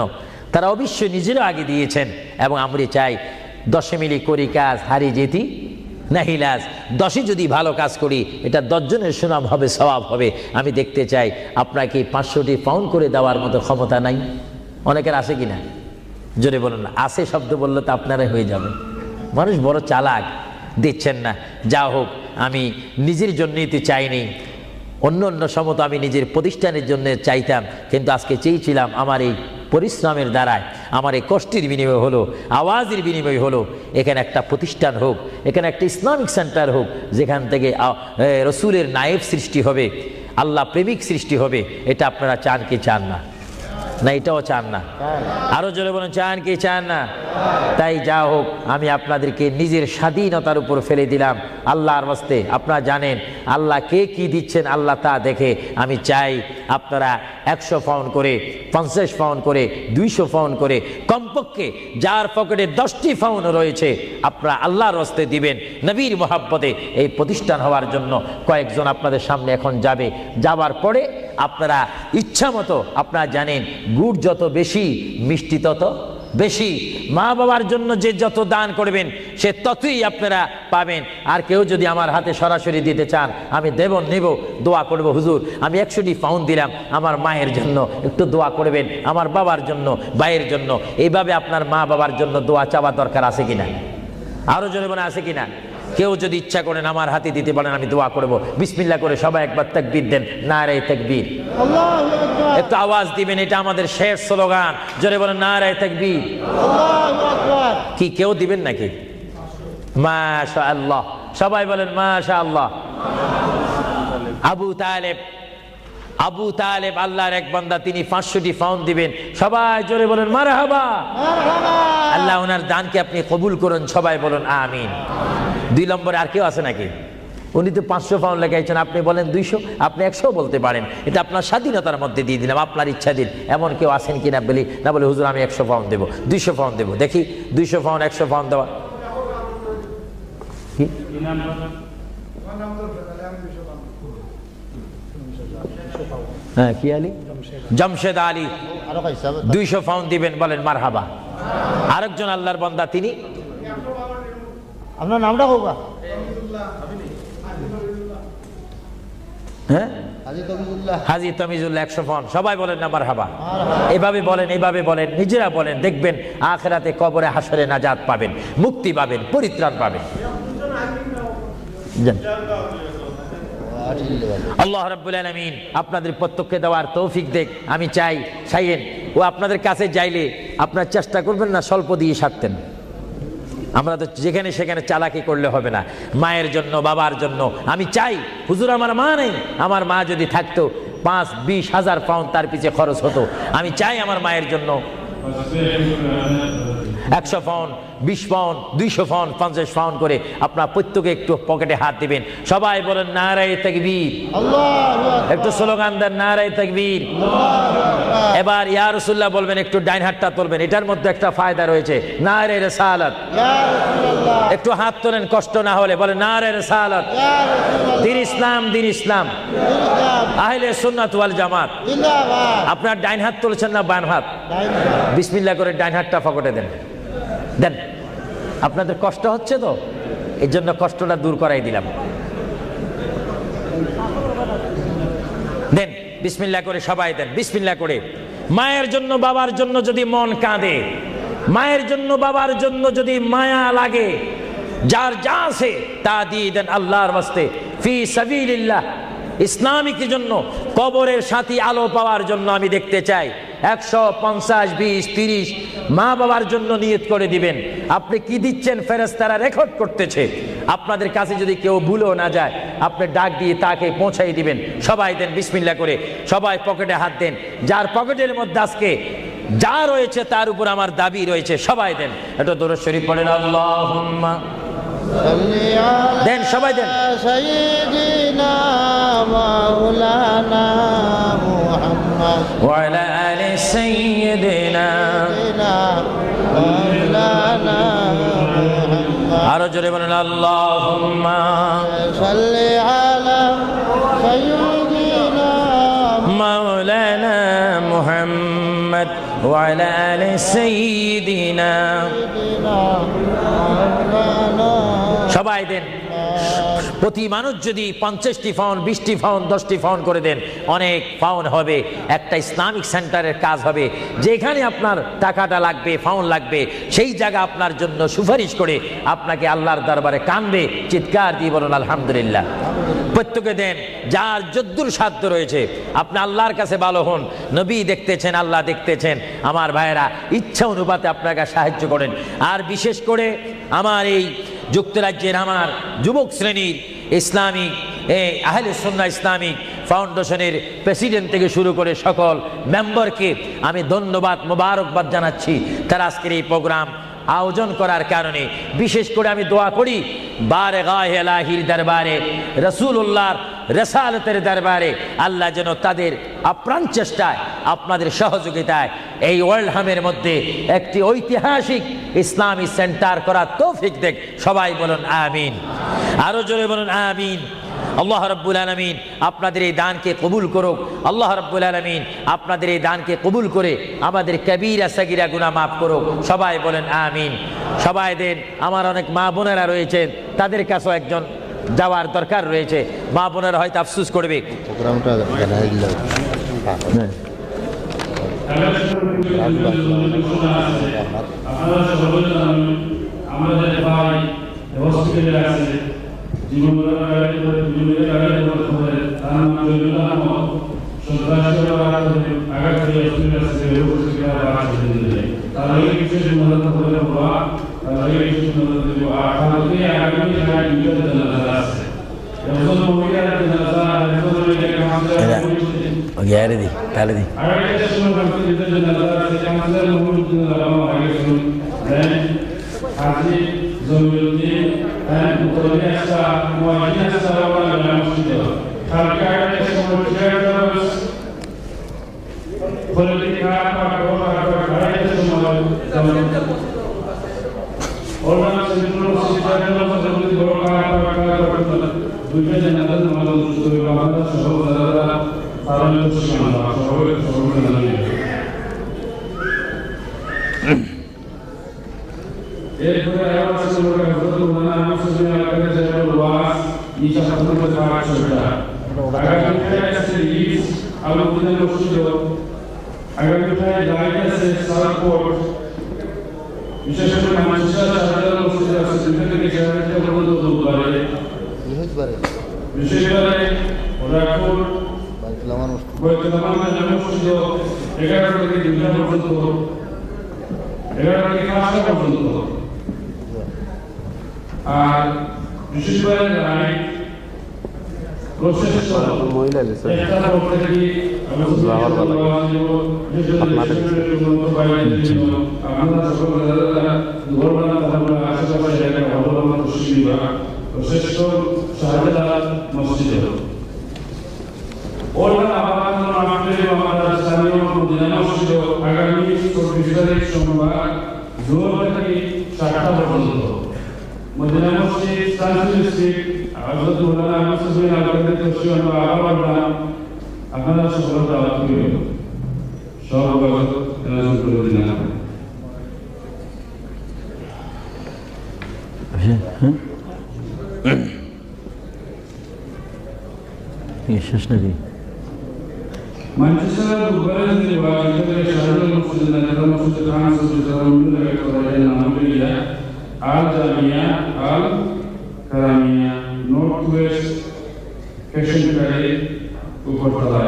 তারা অবশ্যই নিজেরও আগে দিয়েছেন। এবং আমরা চাই 10 মিলি করি কাজ, হারি যেতি নাহিলাজ। 10 যদি ভালো কাজ করি, এটা 10 জনের সুনাম হবে, সওয়াব হবে। আমি দেখতে চাই আপনাকে 500টি পাউন্ড করে দেওয়ার মতো ক্ষমতা নাই? অনেকের আছে কিনা? জোরে বলুন না। আছে শব্দ বললে তো আপনারাই হয়ে যাবে। মানুষ বড় চালাক, দিচ্ছেন না। যা হোক, আমি নিজের জন্যই তো চাইনি, অন্য সময় তো আমি নিজের প্রতিষ্ঠানের জন্য চাইতাম, কিন্তু আজকে চেয়েছিলাম আমার এই পরিশ্রমের দ্বারায়, আমার এই কষ্টের বিনিময় হলো, আওয়াজের বিনিময় হলো, এখানে একটা প্রতিষ্ঠান হোক, এখানে একটা ইসলামিক সেন্টার হোক, যেখান থেকে রসুলের নায়েব সৃষ্টি হবে, আল্লাহ প্রেমিক সৃষ্টি হবে। এটা আপনারা চান কি চান না? না এটাও চান না? আরো জোরে বলুন, চান কি চান না? তাই যা হোক, আমি আপনাদেরকে নিজের স্বাধীনতার উপর ফেলে দিলাম আল্লাহর ওয়াস্তে। আপনারা জানেন আল্লাহ কে কি দিচ্ছেন, আল্লাহ তা দেখে। আমি চাই আপনারা 100 পাউন্ড করে, 50 পাউন্ড করে, 200 পাউন্ড করে, কমপক্ষে যার পকেটে 10টি পাউন্ড রয়েছে, আপনারা আল্লাহর ওয়াস্তে দিবেন নবীর মোহাব্বতে এই প্রতিষ্ঠান হওয়ার জন্য। কয়েকজন আপনাদের সামনে এখন যাবে, যাবার পরে আপনারা ইচ্ছা মতো, আপনারা জানেন গুড় যত বেশি, মিষ্টি তত বেশি। মা বাবার জন্য যে যত দান করবেন, সে ততই আপনারা পাবেন। আর কেউ যদি আমার হাতে সরাসরি দিতে চান, আমি দেব, নেব, দোয়া করব, হুজুর আমি 100টি পাউন্ড দিলাম, আমার মায়ের জন্য একটু দোয়া করবেন, আমার বাবার জন্য, ভাইয়ের জন্য। এইভাবে আপনার মা বাবার জন্য দোয়া চাওয়া দরকার আছে কিনা? আরো জোরে বলে আছে কিনা? কেউ যদি ইচ্ছা করেন আমার হাতে দিতে পারেন, আমি দোয়া করব। বিসমিল্লাহ করে সবাই একবার তাকবীর দেন, নারে তাকবীর। আল্লাহু আকবার, একটু আওয়াজ দিবেন, এটা আমাদের শেষ স্লোগান। জোরে বলেন নারে তাকবীর। আল্লাহু আকবার। কি কেউ দিবেন নাকি? মাশাআল্লাহ, সবাই বলেন মাশাআল্লাহ। আবু তালেব আল্লাহর এক বান্দা, তিনি 500টি পাউন্ড দিবেন। সবাই জোরে বলেন মারহাবা। মারহাবা। আল্লাহ ওনার দানকে আপনি কবুল করুন, সবাই বলেন আমিন। 2 নম্বরে আর কেউ আছে নাকি? উনি তো 500 পাউন্ড লেখাইছেন, আপনি বলেন 200, আপনি 100 বলতে পারেন, এটা আপনার স্বাধীনতার মধ্যে দিয়ে দিলাম, আপনার ইচ্ছা দিন। এমন কেউ আছেন কিনা বলি না, বলে হুজুর আমি 100 পাউন্ড দেবো, 200 পাউন্ড দেবো। দেখি 200 পাউন্ড 100 পাউন্ড দেওয়া কি? হ্যাঁ, কি আলী? জামশেদ আলী 200 পাউন্ড দিবেন, বলেন মারহাবা। আরেকজন আল্লাহর বান্দা, তিনি আপনার নামটা হোগা? হ্যাঁ, হাজী তমিজুল্লাহ। হাজী তমিজুল্লাহ 100 পাউন্ড। সবাই বলেন না মারহাবা। এভাবে বলেন, এইভাবে বলেন, নিজেরা বলেন, দেখবেন আখিরাতে কবরে হাসরে নাজাত পাবেন, মুক্তি পাবেন, পরিত্রাণ পাবেন। আল্লাহ রাব্বুল আলামিন আপনাদের প্রত্যেককে দেওয়ার তৌফিক দেখ। আমি চাই চাইয়েন ও আপনাদের কাছে যাইলে আপনার চেষ্টা করবেন না স্বল্প দিয়ে সারতেন। আমরা তো যেখানে সেখানে চালাকি করলে হবে না। মায়ের জন্য, বাবার জন্য আমি চাই, হুজুর আমার মা নেই, আমার মা যদি থাকতো 5-20 হাজার পাউন্ড তার পিছে খরচ হতো। আমি চাই আমার মায়ের জন্য 100 পাউন্ড, 20 পাউন্ড, 200 পাউন্ড, 50 পাউন্ড করে আপনার প্রত্যেকে একটু পকেটে হাত দিবেন। সবাই বলেন নারে তাকবীর। একটু স্লোগান দেন নারে তাকবীর। এবার ইয়া রাসূলুল্লাহ বলবেন, একটু ডাইন হাতটা তুলবেন, এটার মধ্যে একটা ফায়দা রয়েছে, নারে রিসালাত। একটু হাত তোলেন কষ্ট না হলে, বলেন নারে রিসালাত। দিন ইসলাম, দিন ইসলাম, আহলে সুন্নাত ওয়াল জামাত। আপনার ডাইন হাত তুলছেন না বাম হাত? বিসমিল্লাহ করে ডাইন হাতটা পকেটে দেন, দেন। আপনাদের কষ্ট হচ্ছে তো, এই জন্য কষ্টটা দূর করাই দিলাম। দেন বিসমিল্লাহ করে, সবাই দেন বিসমিল্লাহ করে। মায়ের জন্য, বাবার জন্য যদি মন কাঁদে, মায়ের জন্য, বাবার জন্য যদি মায়া লাগে, যার যা আছে তা দিয়ে দেন আল্লাহর ওয়াস্তে, ফি সাবিলিল্লাহ। ইসলামিক জন্য, কবরের সাথী আলো পাওয়ার জন্য আমি দেখতে চাই 150, 20, 30 মা বাবার জন্য নিয়ত করে দিবেন। আপনি কি দিচ্ছেন ফেরেশতারা রেকর্ড করতেছে। আপনাদের কাছে যদি কেউ ভুলেও না যায়, আপনি ডাক দিয়ে তাকে পৌঁছাই দিবেন। সবাই দেন বিসমিল্লাহ করে, সবাই পকেটে হাত দেন। যার পকেটের মধ্যে আজকে যা রয়েছে তার উপর আমার দাবি রয়েছে, সবাই দেন। এটা দরুদ শরীফ পড়েন, আল্লাহুম্মা দেন, সবাই দেন। সাইয়্যিদিনা মাওলানা মুহাম্মদ ওয়া আলা আলি সাইয়্যিদিনা মাওলানা মুহাম্মদ। আরো জোরে বলেন আল্লাহুম্মা সাল্লি আলা সাইয়্যিদিনা মাওলানা মুহাম্মদ ওয়া আলা আলি সাইয়্যিদিনা। সবাই দেন। প্রতি মানুষ যদি 50টি পাউন্ড, 20টি পাউন্ড, 10টি পাউন্ড করে দেন, অনেক পাউন্ড হবে। একটা ইসলামিক সেন্টারের কাজ হবে, যেখানে আপনার টাকাটা লাগবে, পাউন্ড লাগবে, সেই জায়গা আপনার জন্য সুপারিশ করে আপনাকে আল্লাহর দরবারে কানবে, চিৎকার দিয়ে বলুন আলহামদুলিল্লাহ। প্রত্যেকে দেন, যার যদ্দুর সাধ্য রয়েছে। আপনি আল্লাহর কাছে ভালো হন, নবী দেখতেছেন, আল্লাহ দেখতেছেন। আমার ভাইয়েরা, ইচ্ছা অনুপাতে আপনাকে সাহায্য করেন। আর বিশেষ করে আমার এই যুক্তরাজ্যের আমার যুবক শ্রেণীর ইসলামিক আহলে সুন্নাহ ইসলামিক ফাউন্ডেশনের প্রেসিডেন্ট থেকে শুরু করে সকল মেম্বারকে আমি ধন্যবাদ, মোবারকবাদ জানাচ্ছি। তারা আজকের এই প্রোগ্রাম আয়োজন করার কারণে বিশেষ করে আমি দোয়া করি, বারগাহ ইলাহির দরবারে, রাসূলুল্লাহর রিসালাতের দরবারে আল্লাহ যেন তাদের আপ্রাণ চেষ্টায়, আপনাদের সহযোগিতায় এই ওয়ার্ল্ডহামের মধ্যে একটি ঐতিহাসিক ইসলামী সেন্টার করার তৌফিক দেখ। সবাই বলুন আমিন। আরো জোরে বলুন আমিন। আল্লাহ রাব্বুল আলামিন আপনাদের এই দানকে কবুল করুক। আল্লাহ রাব্বুল আলামিন আপনাদের এই দানকে কবুল করে আমাদের কবিরা সাগিরা গুনাহ মাফ করুক। সবাই বলেন আমিন। সবাই দেন। আমার অনেক মা বোনেরা রয়েছেন, তাদের কাছেও একজন যাওয়ার দরকার রয়েছে। মা বোনেরা হয়তো আফসোস করবে। প্রোগ্রামটা জানাই দিলাম। আমাদের ভাই হসপিটালে আছে জীবন লাগাই করে জীবনে লাগাই করে তার নাম জয়ুল্লাহ আহমদ সন্ত্রাসীরা আঘাত করে হসপিটালে আছে রোগীকে আঘাত দিলে তার আগে কিছু মদত করে বলা তার আগে কিছু মদত দেব আঠারোতে আগামী সময় দুটো জানাজা আছে এখন মহিলার জানাজা এখন এটা কামে গ্যারে দি তালে দি আগে সময় বাকি দুটো জানাজা আছে কামে মহিলার জানাজা আগে শুনুন দেন হাজি জমিউদ্দিন and Utoliasa Moajina Sarawala Lamushido. Kalkara Simotiados Politica Kara Simotiados Organ Sindro Sitanos of the Boraka Dujan and other models to the Ramada Sahoda Paranus Shimana. এরপরে আবার সুরা যতগুলো নাম সুরা আকারে যাবে ওয়াস নিচে সামনে পাঁচ ছয়টা আগামীতে আছে ইস আলোচনা মসজিদ আগামীতে জায়গাতে সারাপোর্ট বিশেষ করে মানসিকতা সাধারণ মসজিদ আছে যেখানে জায়গাতে বন্ধ করে বিশেষ করে রাখুন বাইতুল্লাহ মসজিদ 11 থেকে 2 পর্যন্ত 11 থেকে 5 পর্যন্ত আর বিশেষ করে রাইট প্রসেস মহিলা লেসা এটা করতে কি আমরা সকল গভর্নমেন্ট আমরা আশেপাশে জায়গা অবলম্বন করছি বা প্রসেস শাহজালাল মসজিদ ওরা আবার আমাদের আমাদের স্থানীয় মদিনা মসজিদ আগামী 24 তারিখ সোমবার জোর থেকে 7টা পর্যন্ত মদিনা মসজিদ সানসুল স্ট্রিট হযরত মাওলানা আহমদ সুবহান আল-কাদের তশরিফ আবার আপনারা সকল দাওয়াত করেন সব বাবদ এনাজম করে দিন শেষ নাকি Manchester Bucharest wa Italia Shahrul Mufti Nadar Mufti Khan Sultan Al Namriya Al Jamia Al Karamia Northwest Kashmir Upatala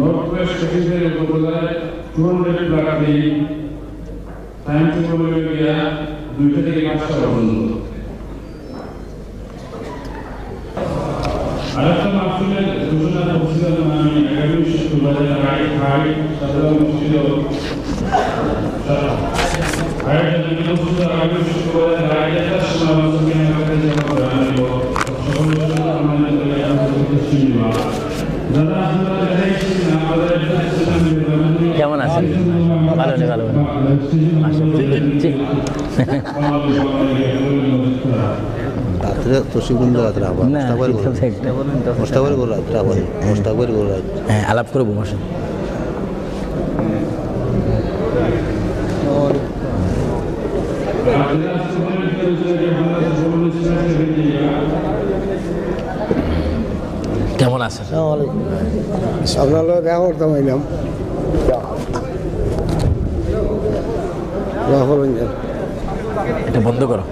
Northwest Kashmir Upatala 200 block the time to Bolivia দুইটা থেকে 5টা পর্যন্ত আরেকটা মাহফিলের ঘোষণা করছিলাম আমি আগামী শুক্রবারে রাইট হাইট সাধারণ মসজিদ রাইট মসজিদ আগামী শুক্রবারে রাইটের সমাবেশে আমাদের জানাবো সকলের জন্য আমাদের আমাদের সিনেমা যারা আপনারা দেখেছেন আমাদের কেমন আছেন ভালো নেই ভালো রাত্রে তসিগুন্দ রাত্রে আবার মোস্তাকবার করে রাত্রে আবার মোস্তাকবার করে রাত্রে হ্যাঁ আলাপ করবো মাসে কেমন আছেন আপনার দেখা করতাম এলাম এটা বন্ধ করো